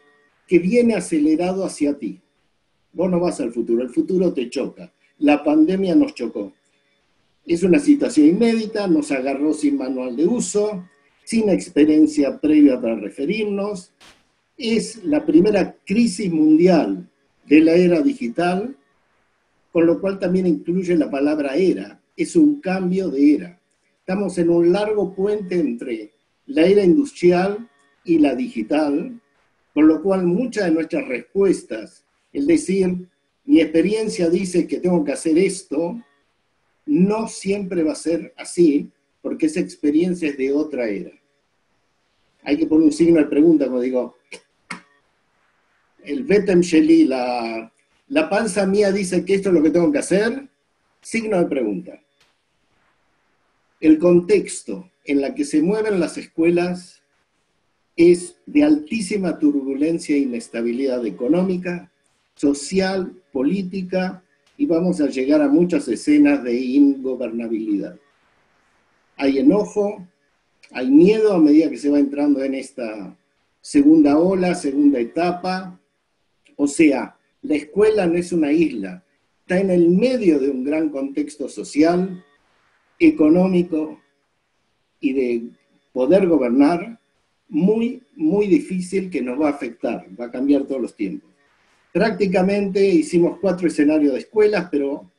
que viene acelerado hacia ti. Vos no vas al futuro, el futuro te choca. La pandemia nos chocó. Es una situación inédita, nos agarró sin manual de uso, sin experiencia previa para referirnos. Es la primera crisis mundial de la era digital, con lo cual también incluye la palabra era. Es un cambio de era. Estamos en un largo puente entre la era industrial y la digital, con lo cual muchas de nuestras respuestas, es decir, mi experiencia dice que tengo que hacer esto, no siempre va a ser así, porque esa experiencia es de otra era. Hay que poner un signo de pregunta, como digo, el Betem Sheli, la panza mía dice que esto es lo que tengo que hacer, Signo de pregunta. El contexto en el que se mueven las escuelas es de altísima turbulencia e inestabilidad económica, social, política, y vamos a llegar a muchas escenas de ingobernabilidad. Hay enojo, hay miedo a medida que se va entrando en esta segunda ola, segunda etapa. O sea, la escuela no es una isla, está en el medio de un gran contexto social, económico y de poder gobernar muy, muy difícil, que nos va a afectar, va a cambiar todos los tiempos. Prácticamente hicimos 4 escenarios de escuelas, pero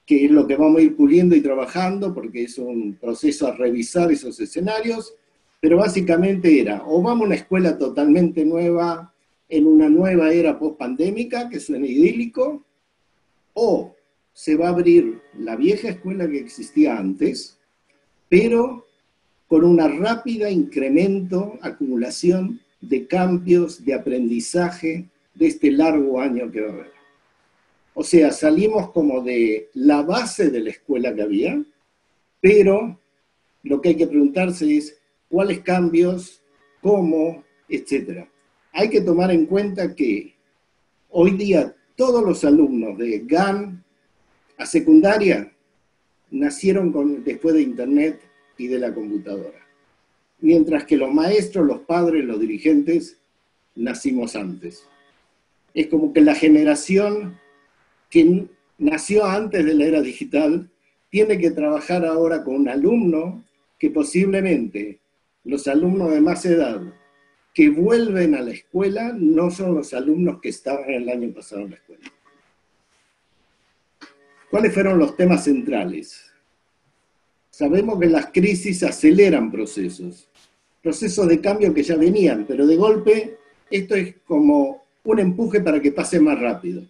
que es lo que vamos a ir puliendo y trabajando, porque es un proceso a revisar esos escenarios, pero básicamente era, o vamos a una escuela totalmente nueva, en una nueva era post-pandémica, que suena idílico, o se va a abrir la vieja escuela que existía antes, pero con una rápida incremento, acumulación de cambios, de aprendizaje, de este largo año que va a haber. O sea, salimos como de la base de la escuela que había, pero lo que hay que preguntarse es cuáles cambios, cómo, etc. Hay que tomar en cuenta que hoy día todos los alumnos de GAN a secundaria nacieron después de Internet y de la computadora, mientras que los maestros, los padres, los dirigentes, nacimos antes. Es como que la generación que nació antes de la era digital tiene que trabajar ahora con un alumno que posiblemente los alumnos de más edad que vuelven a la escuela no son los alumnos que estaban el año pasado en la escuela. ¿Cuáles fueron los temas centrales? Sabemos que las crisis aceleran procesos de cambio que ya venían, pero de golpe esto es como un empuje para que pase más rápido.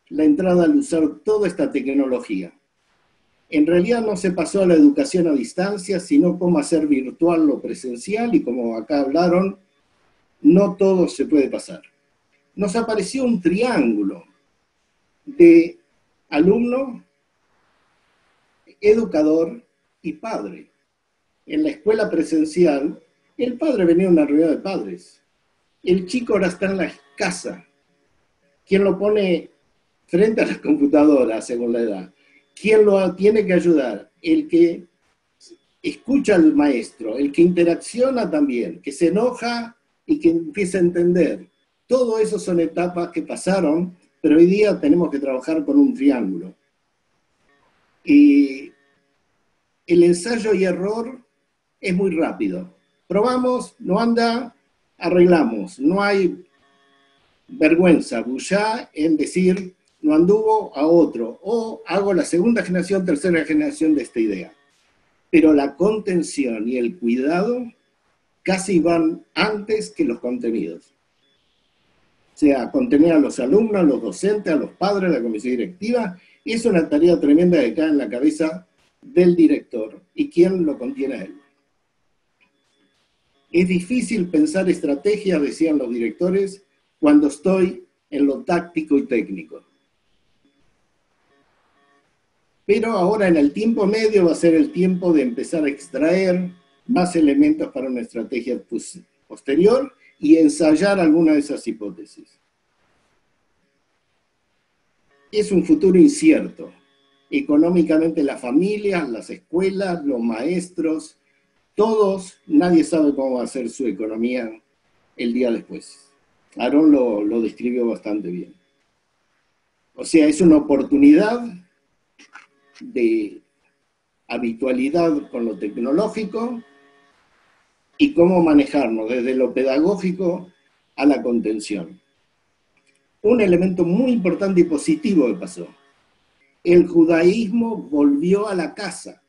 La entrada al usar toda esta tecnología. En realidad no se pasó a la educación a distancia, sino cómo hacer virtual lo presencial, y como acá hablaron, no todo se puede pasar. Nos apareció un triángulo de alumno, educador y padre. En la escuela presencial, el padre venía a una reunión de padres. El chico ahora está en la casa. ¿Quién lo pone frente a las computadoras según la edad? ¿Quién lo tiene que ayudar? El que escucha al maestro, el que interacciona también, que se enoja y que empieza a entender. Todo eso son etapas que pasaron, pero hoy día tenemos que trabajar con un triángulo. Y el ensayo y error es muy rápido. Probamos, no anda, arreglamos. No hay vergüenza, bullá en decir no anduvo a otro, o hago la segunda generación, tercera generación de esta idea. Pero la contención y el cuidado casi van antes que los contenidos. O sea, contener a los alumnos, a los docentes, a los padres, a la comisión directiva, es una tarea tremenda que cae en la cabeza del director. ¿Y quién lo contiene a él? Es difícil pensar estrategias, decían los directores, cuando estoy en lo táctico y técnico. Pero ahora en el tiempo medio va a ser el tiempo de empezar a extraer más elementos para una estrategia posterior y ensayar alguna de esas hipótesis. Es un futuro incierto. Económicamente las familias, las escuelas, los maestros, todos, nadie sabe cómo va a ser su economía el día después. Aarón lo describió bastante bien. O sea, es una oportunidad de habitualidad con lo tecnológico y cómo manejarnos desde lo pedagógico a la contención. Un elemento muy importante y positivo que pasó. El judaísmo volvió a la casa.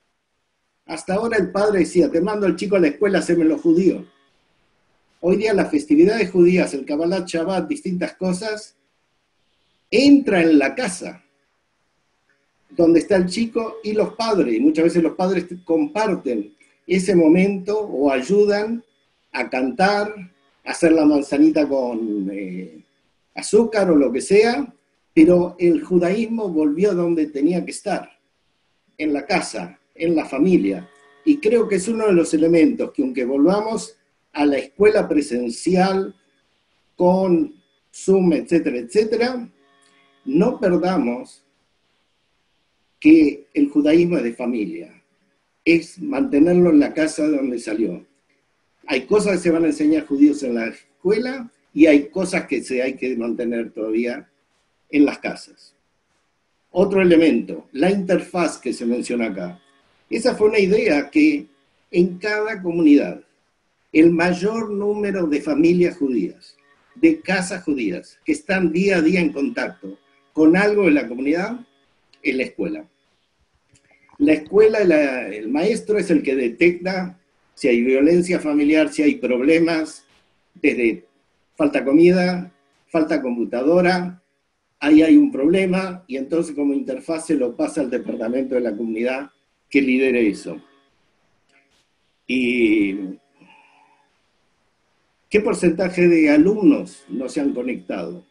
Hasta ahora el padre decía, te mando al chico a la escuela, haceme los judíos. Hoy día las festividades judías, el Kabbalat, Shabbat, distintas cosas, entra en la casa, donde está el chico y los padres. Y muchas veces los padres comparten ese momento o ayudan a cantar, a hacer la manzanita con azúcar o lo que sea, pero el judaísmo volvió donde tenía que estar. en la casa, en la familia. Y creo que es uno de los elementos que, aunque volvamos a la escuela presencial con Zoom, etcétera, etcétera, no perdamos que el judaísmo es de familia, es mantenerlo en la casa de donde salió. Hay cosas que se van a enseñar judíos en la escuela y hay cosas que hay que mantener todavía en las casas. Otro elemento, la interfaz que se menciona acá. Esa fue una idea que en cada comunidad, el mayor número de familias judías, de casas judías, que están día a día en contacto con algo de la comunidad, es la escuela. La escuela, el maestro es el que detecta si hay violencia familiar, si hay problemas, desde falta comida, falta computadora, ahí hay un problema, y entonces como interfaz se lo pasa al departamento de la comunidad que lidere eso. ¿Y qué porcentaje de alumnos no se han conectado?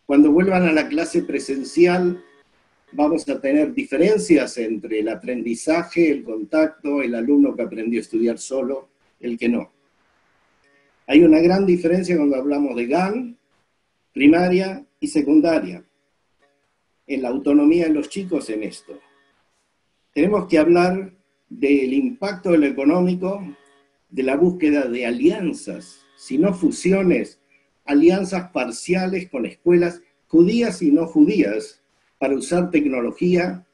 Cuando vuelvan a la clase presencial, vamos a tener diferencias entre el aprendizaje, el contacto, el alumno que aprendió a estudiar solo, el que no. Hay una gran diferencia cuando hablamos de GAN, primaria y secundaria, en la autonomía de los chicos en esto. Tenemos que hablar del impacto de lo económico, de la búsqueda de alianzas, si no fusiones, alianzas parciales con escuelas judías y no judías, para usar tecnología,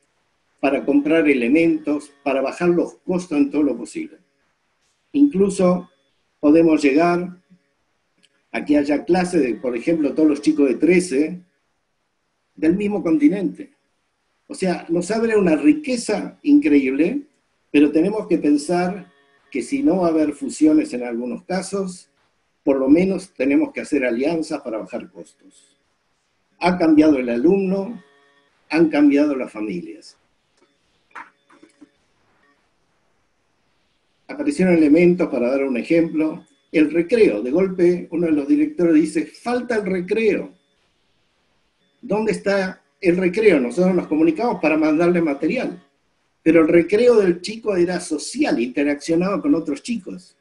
para comprar elementos, para bajar los costos en todo lo posible. Incluso podemos llegar a que haya clases de, por ejemplo, todos los chicos de 13 del mismo continente. O sea, nos abre una riqueza increíble, pero tenemos que pensar que si no va a haber fusiones en algunos casos, por lo menos tenemos que hacer alianzas para bajar costos. Ha cambiado el alumno, han cambiado las familias. Aparecieron elementos, para dar un ejemplo, el recreo. De golpe, uno de los directores dice, falta el recreo. ¿Dónde está el recreo? Nosotros nos comunicamos para mandarle material, pero el recreo del chico era social, interaccionaba con otros chicos.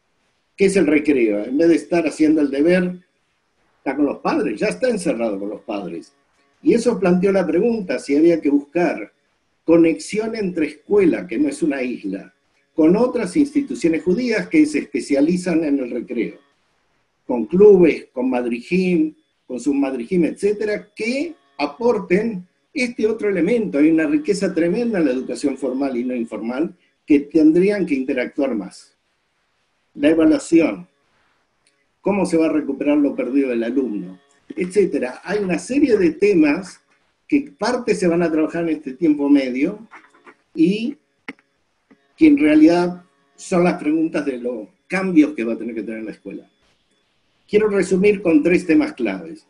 ¿Qué es el recreo? En vez de estar haciendo el deber, está con los padres, ya está encerrado con los padres. Y eso planteó la pregunta, si había que buscar conexión entre escuela, que no es una isla, con otras instituciones judías que se especializan en el recreo, con clubes, con madrijim, con submadrijim, etcétera, que aporten este otro elemento. Hay una riqueza tremenda en la educación formal y no informal que tendrían que interactuar más. La evaluación, cómo se va a recuperar lo perdido del alumno, etcétera. Hay una serie de temas que parte se van a trabajar en este tiempo medio y que en realidad son las preguntas de los cambios que va a tener que tener la escuela. Quiero resumir con 3 temas claves.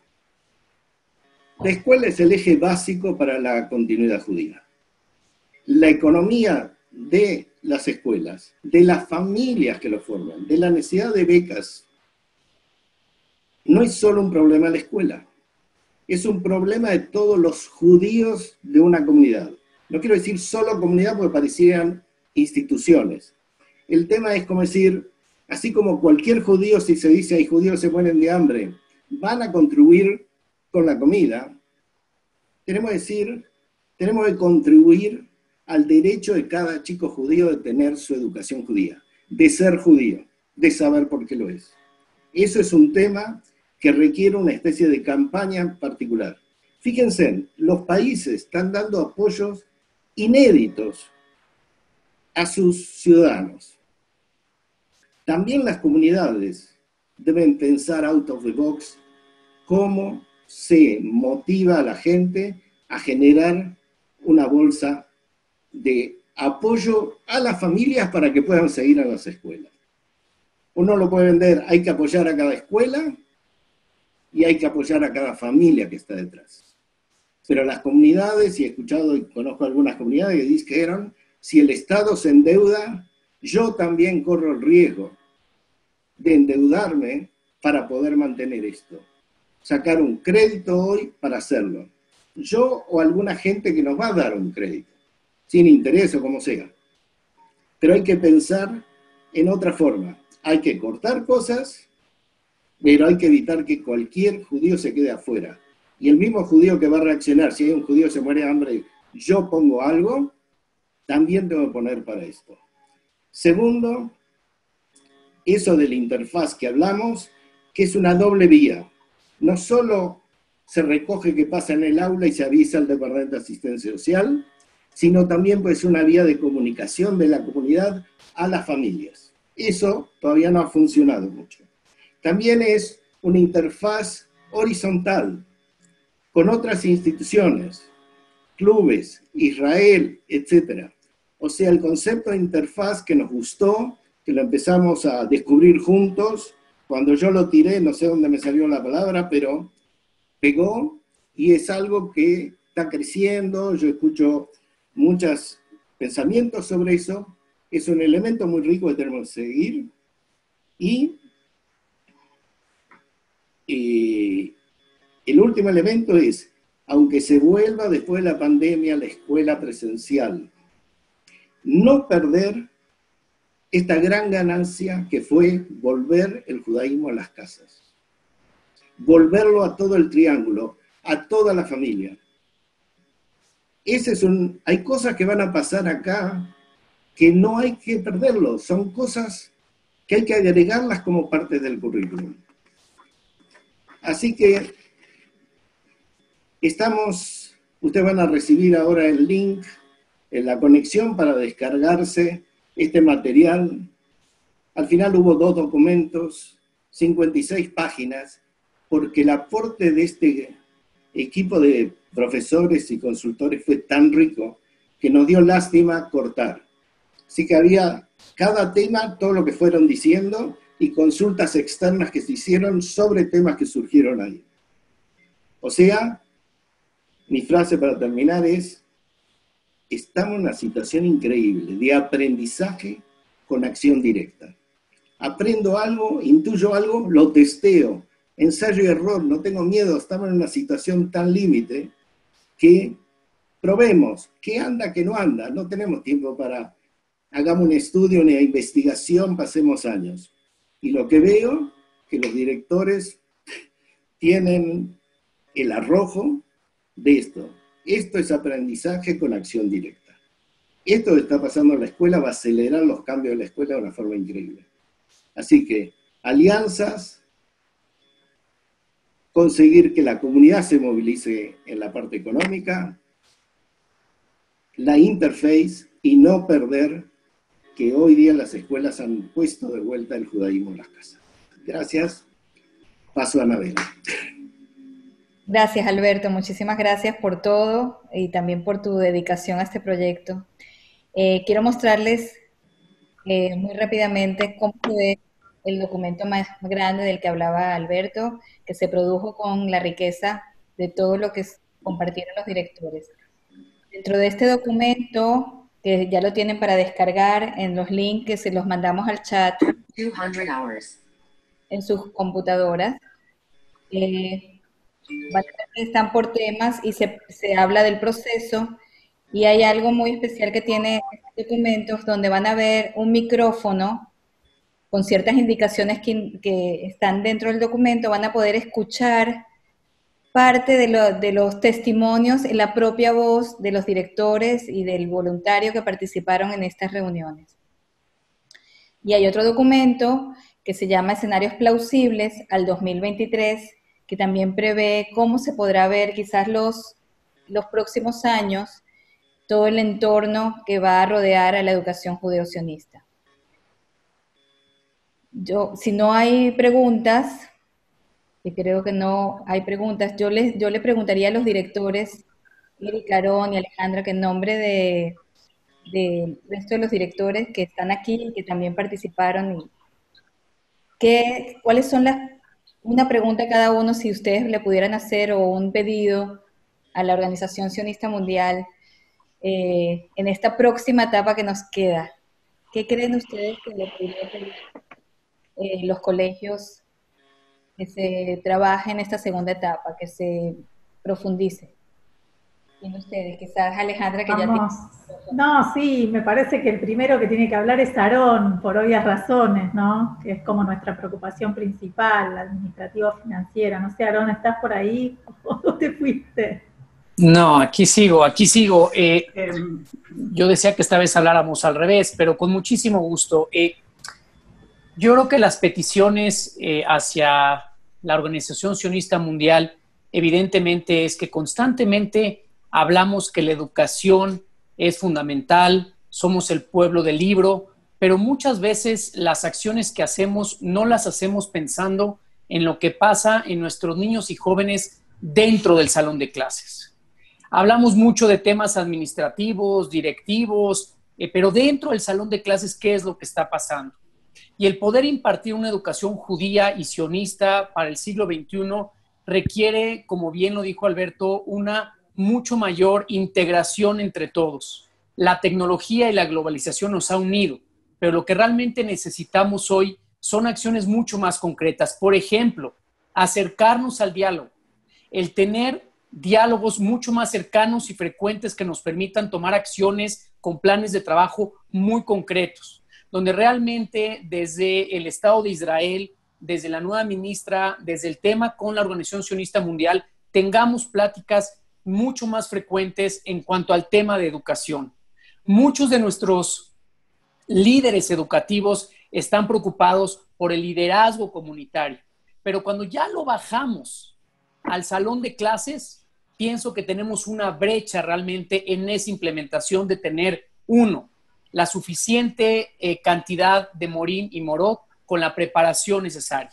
La escuela es el eje básico para la continuidad judía. La economía de las escuelas, de las familias que lo forman, de la necesidad de becas, no es solo un problema de la escuela, es un problema de todos los judíos de una comunidad. No quiero decir solo comunidad porque parecieran instituciones. El tema es como decir, así como cualquier judío, si se dice hay judíos que se mueren de hambre, van a contribuir con la comida, tenemos que contribuir al derecho de cada chico judío de tener su educación judía, de ser judío, de saber por qué lo es. Eso es un tema que requiere una especie de campaña particular. Fíjense, los países están dando apoyos inéditos a sus ciudadanos. También las comunidades deben pensar out of the box cómo se motiva a la gente a generar una bolsa de apoyo a las familias para que puedan seguir a las escuelas. Uno lo puede vender, hay que apoyar a cada escuela y hay que apoyar a cada familia que está detrás. Pero las comunidades, y he escuchado y conozco algunas comunidades que dijeron, si el Estado se endeuda, yo también corro el riesgo de endeudarme para poder mantener esto. Sacar un crédito hoy para hacerlo. Yo o alguna gente que nos va a dar un crédito. sin interés o como sea. Pero hay que pensar en otra forma. Hay que cortar cosas, pero hay que evitar que cualquier judío se quede afuera. Y el mismo judío que va a reaccionar, si hay un judío que se muere de hambre, yo pongo algo, también tengo que poner para esto. Segundo, eso de la interfaz que hablamos, que es una doble vía. No solo se recoge qué pasa en el aula y se avisa al Departamento de Asistencia Social, sino también pues una vía de comunicación de la comunidad a las familias. Eso todavía no ha funcionado mucho. También es una interfaz horizontal con otras instituciones, clubes, Israel, etc. O sea, el concepto de interfaz que nos gustó, que lo empezamos a descubrir juntos, cuando yo lo tiré, no sé dónde me salió la palabra, pero pegó y es algo que está creciendo. Yo escucho muchos pensamientos sobre eso. Es un elemento muy rico que tenemos que seguir. Y el último elemento es, aunque se vuelva después de la pandemia a la escuela presencial, no perder esta gran ganancia que fue volver el judaísmo a las casas. Volverlo a todo el triángulo, a toda la familia. Hay cosas que van a pasar acá que no hay que perderlo, son cosas que hay que agregarlas como parte del currículum. Así que ustedes van a recibir ahora el link, la conexión para descargarse este material. Al final hubo 2 documentos, 56 páginas, porque el aporte de este equipo de profesores y consultores fue tan rico que nos dio lástima cortar. Así que había cada tema, todo lo que fueron diciendo, y consultas externas que se hicieron sobre temas que surgieron ahí. O sea, mi frase para terminar es, estamos en una situación increíble de aprendizaje con acción directa. Aprendo algo, intuyo algo, lo testeo, ensayo y error, no tengo miedo, estamos en una situación tan límite que probemos qué anda, qué no anda, no tenemos tiempo para, hagamos un estudio, una investigación, pasemos años. Y lo que veo, que los directores tienen el arrojo de esto. Esto es aprendizaje con acción directa. Esto que está pasando en la escuela va a acelerar los cambios de la escuela de una forma increíble. Así que, alianzas, conseguir que la comunidad se movilice en la parte económica, la interface y no perder que hoy día las escuelas han puesto de vuelta el judaísmo en las casas. Gracias. Paso a Anabela. Gracias, Alberto. Muchísimas gracias por todo y también por tu dedicación a este proyecto. Quiero mostrarles muy rápidamente cómo fue el documento más grande del que hablaba Alberto, que se produjo con la riqueza de todo lo que compartieron los directores. Dentro de este documento, que ya lo tienen para descargar en los links que se los mandamos al chat, 200 hours. en sus computadoras, están por temas y se habla del proceso, y hay algo muy especial que tiene estos documentos donde van a ver un micrófono con ciertas indicaciones que están dentro del documento. Van a poder escuchar parte de los testimonios en la propia voz de los directores y del voluntario que participaron en estas reuniones. Y hay otro documento que se llama Escenarios Plausibles al 2023, que también prevé cómo se podrá ver quizás los próximos años todo el entorno que va a rodear a la educación judeo-sionista. Si no hay preguntas, y creo que no hay preguntas, yo le preguntaría a los directores, Eric, Aarón y Alejandra, que en nombre de resto de los directores que están aquí y que también participaron, ¿cuáles son una pregunta a cada uno, si ustedes le pudieran hacer, o un pedido a la Organización Sionista Mundial en esta próxima etapa que nos queda? ¿Qué creen ustedes que le podría pedir los colegios que se trabaje en esta segunda etapa, que se profundice? Tienen ustedes, quizás Alejandra, que Vamos. ya tiene... No, sí, me parece que el primero que tiene que hablar es Aarón, por obvias razones, ¿no? Que es como nuestra preocupación principal, la administrativo-financiera. No sé, Aarón, ¿estás por ahí o te fuiste? No, aquí sigo, aquí sigo. Yo decía que esta vez habláramos al revés, pero con muchísimo gusto. Yo creo que las peticiones hacia la Organización Sionista Mundial, evidentemente, es que constantemente hablamos que la educación es fundamental, somos el pueblo del libro, pero muchas veces las acciones que hacemos no las hacemos pensando en lo que pasa en nuestros niños y jóvenes dentro del salón de clases. Hablamos mucho de temas administrativos, directivos, pero dentro del salón de clases, ¿qué es lo que está pasando? Y el poder impartir una educación judía y sionista para el siglo XXI requiere, como bien lo dijo Alberto, una mucho mayor integración entre todos. La tecnología y la globalización nos ha unido, pero lo que realmente necesitamos hoy son acciones mucho más concretas. Por ejemplo, acercarnos al diálogo, el tener diálogos mucho más cercanos y frecuentes que nos permitan tomar acciones con planes de trabajo muy concretos, donde realmente desde el Estado de Israel, desde la nueva ministra, desde el tema con la Organización Sionista Mundial, tengamos pláticas mucho más frecuentes en cuanto al tema de educación. Muchos de nuestros líderes educativos están preocupados por el liderazgo comunitario, pero cuando ya lo bajamos al salón de clases, pienso que tenemos una brecha realmente en esa implementación de tener, uno, la suficiente cantidad de morín y morot con la preparación necesaria.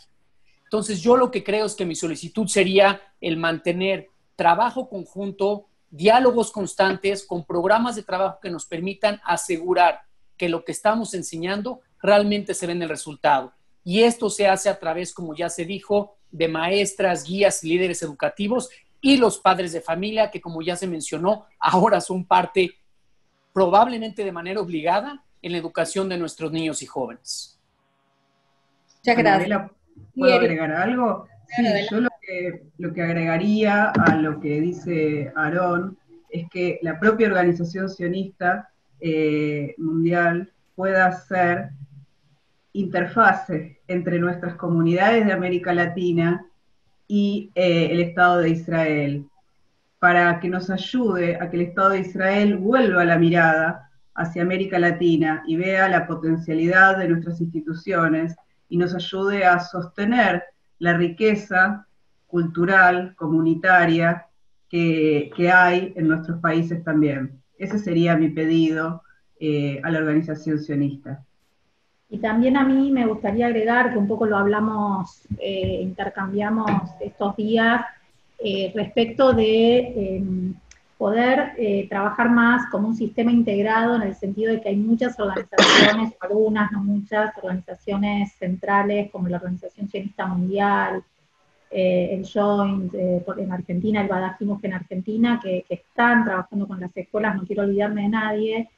Entonces, yo lo que creo es que mi solicitud sería el mantener trabajo conjunto, diálogos constantes con programas de trabajo que nos permitan asegurar que lo que estamos enseñando realmente se ve en el resultado. Y esto se hace a través, como ya se dijo, de maestras, guías y líderes educativos y los padres de familia, que como ya se mencionó, ahora son parte, probablemente de manera obligada, en la educación de nuestros niños y jóvenes. Muchas gracias. Mariela, ¿puedo agregar algo? Sí, yo lo que agregaría a lo que dice Aarón es que la propia Organización Sionista Mundial pueda ser interfase entre nuestras comunidades de América Latina y el Estado de Israel, para que nos ayude a que el Estado de Israel vuelva la mirada hacia América Latina y vea la potencialidad de nuestras instituciones y nos ayude a sostener la riqueza cultural, comunitaria que hay en nuestros países también. Ese sería mi pedido a la Organización Sionista. Y también a mí me gustaría agregar, que un poco lo hablamos, intercambiamos estos días, respecto de poder trabajar más como un sistema integrado, en el sentido de que hay muchas organizaciones, algunas, no muchas, organizaciones centrales como la Organización Sionista Mundial, el Joint en Argentina, el Bada Jinuj en Argentina, que están trabajando con las escuelas, no quiero olvidarme de nadie,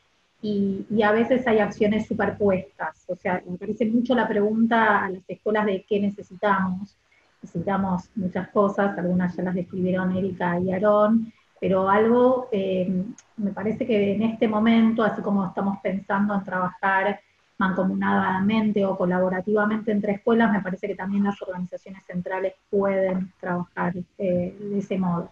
y a veces hay acciones superpuestas. O sea, me parece mucho la pregunta a las escuelas de qué necesitamos. Necesitamos muchas cosas, algunas ya las describieron Erika y Aarón, pero algo, me parece que en este momento, así como estamos pensando en trabajar mancomunadamente o colaborativamente entre escuelas, me parece que también las organizaciones centrales pueden trabajar de ese modo.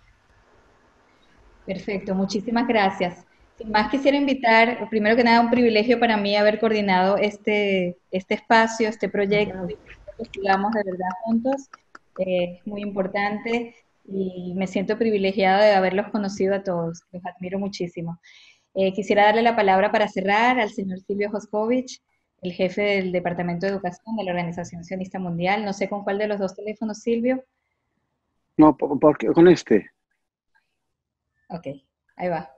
Perfecto, muchísimas gracias. Sin más, quisiera invitar, primero que nada, un privilegio para mí haber coordinado este espacio, este proyecto, que estudiamos de verdad juntos. Es muy importante y me siento privilegiada de haberlos conocido a todos, los admiro muchísimo. Quisiera darle la palabra para cerrar al señor Silvio Joscovich, el jefe del Departamento de Educación de la Organización Sionista Mundial. No sé con cuál de los dos teléfonos, Silvio. No, con este. Ok, ahí va.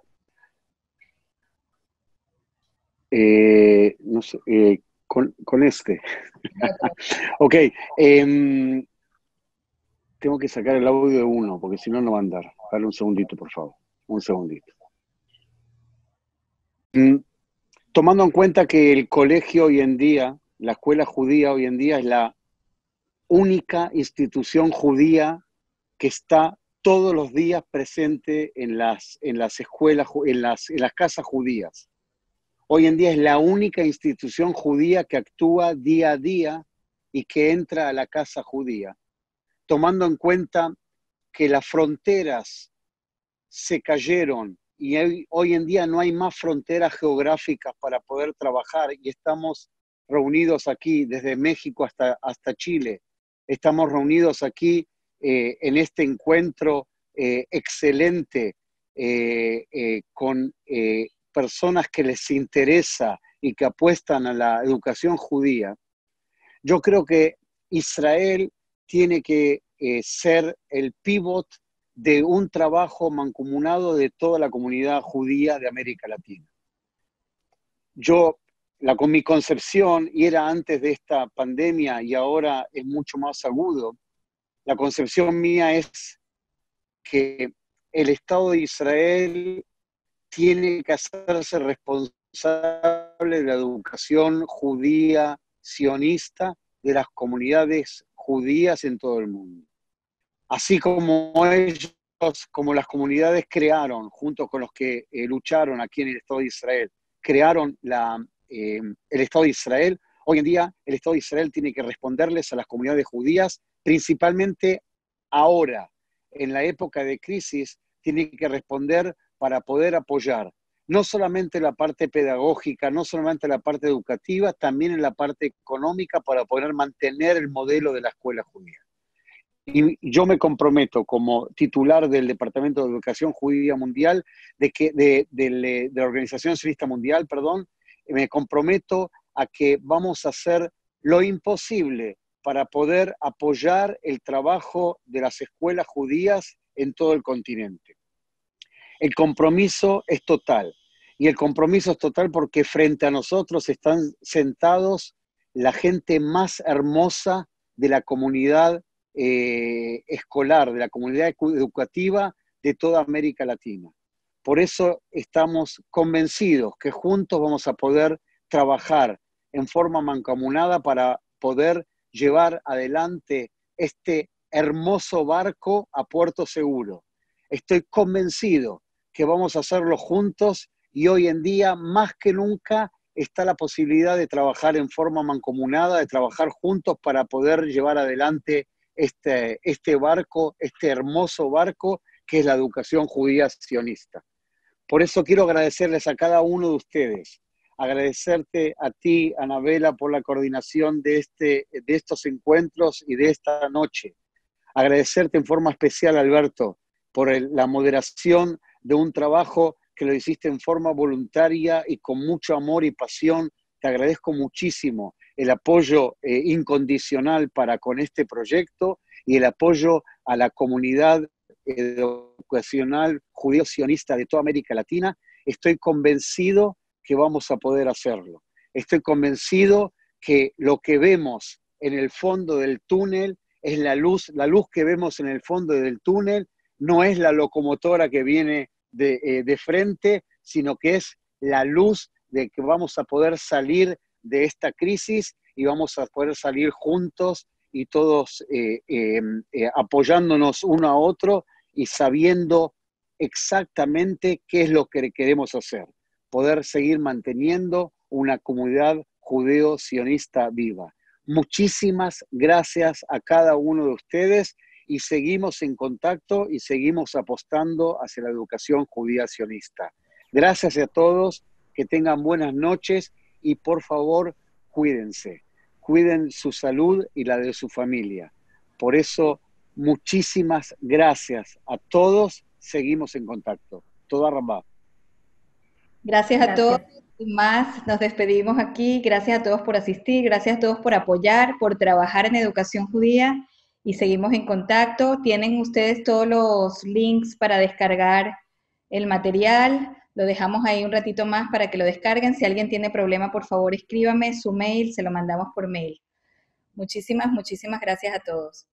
No sé, con este. Ok, tengo que sacar el audio de uno, porque si no, no va a andar. Dale un segundito, por favor. Un segundito. Tomando en cuenta que el colegio hoy en día, la escuela judía hoy en día es la única institución judía que está todos los días presente en las escuelas, en las casas judías. Hoy en día es la única institución judía que actúa día a día y que entra a la casa judía, tomando en cuenta que las fronteras se cayeron y hoy en día no hay más fronteras geográficas para poder trabajar y estamos reunidos aquí desde México hasta Chile. Estamos reunidos aquí en este encuentro excelente con personas que les interesa y que apuestan a la educación judía. Yo creo que Israel tiene que ser el pivot de un trabajo mancomunado de toda la comunidad judía de América Latina. Con mi concepción, y era antes de esta pandemia y ahora es mucho más agudo, la concepción mía es que el Estado de Israel tiene que hacerse responsable de la educación judía sionista de las comunidades judías en todo el mundo. Así como ellos, como las comunidades junto con los que lucharon aquí en el Estado de Israel, crearon el Estado de Israel, hoy en día el Estado de Israel tiene que responderles a las comunidades judías, principalmente ahora, en la época de crisis, tiene que responder para poder apoyar no solamente la parte pedagógica, no solamente la parte educativa, también en la parte económica para poder mantener el modelo de la escuela judía. Y yo me comprometo como titular del Departamento de Educación Judía Mundial, de la Organización Sionista Mundial, me comprometo a que vamos a hacer lo imposible para poder apoyar el trabajo de las escuelas judías en todo el continente. El compromiso es total, y el compromiso es total porque frente a nosotros están sentados la gente más hermosa de la comunidad escolar, de la comunidad educativa de toda América Latina. Por eso estamos convencidos que juntos vamos a poder trabajar en forma mancomunada para poder llevar adelante este hermoso barco a puerto seguro. Estoy convencido que vamos a hacerlo juntos y hoy en día, más que nunca, está la posibilidad de trabajar en forma mancomunada, de trabajar juntos para poder llevar adelante este barco, este hermoso barco que es la educación judía sionista. Por eso quiero agradecerles a cada uno de ustedes, agradecerte a ti, Anabela, por la coordinación de estos encuentros y de esta noche. Agradecerte en forma especial, Alberto, por la moderación de un trabajo que lo hiciste en forma voluntaria y con mucho amor y pasión. Te agradezco muchísimo el apoyo incondicional para con este proyecto y el apoyo a la comunidad educacional judío-sionista de toda América Latina. Estoy convencido que vamos a poder hacerlo. Estoy convencido que lo que vemos en el fondo del túnel es la luz que vemos en el fondo del túnel no es la locomotora que viene de frente, sino que es la luz de que vamos a poder salir de esta crisis y vamos a poder salir juntos y todos apoyándonos uno a otro y sabiendo exactamente qué es lo que queremos hacer, poder seguir manteniendo una comunidad judeo-sionista viva. Muchísimas gracias a cada uno de ustedes y seguimos en contacto y seguimos apostando hacia la educación judía sionista. Gracias a todos, que tengan buenas noches y por favor cuídense, cuiden su salud y la de su familia. Por eso, muchísimas gracias a todos, seguimos en contacto. Toda Rambá. Gracias a todos. Sin más, nos despedimos aquí. Gracias a todos por asistir, gracias a todos por apoyar, por trabajar en educación judía y seguimos en contacto. Tienen ustedes todos los links para descargar el material. Lo dejamos ahí un ratito más para que lo descarguen. Si alguien tiene problema, por favor, escríbame su mail, se lo mandamos por mail. Muchísimas gracias a todos.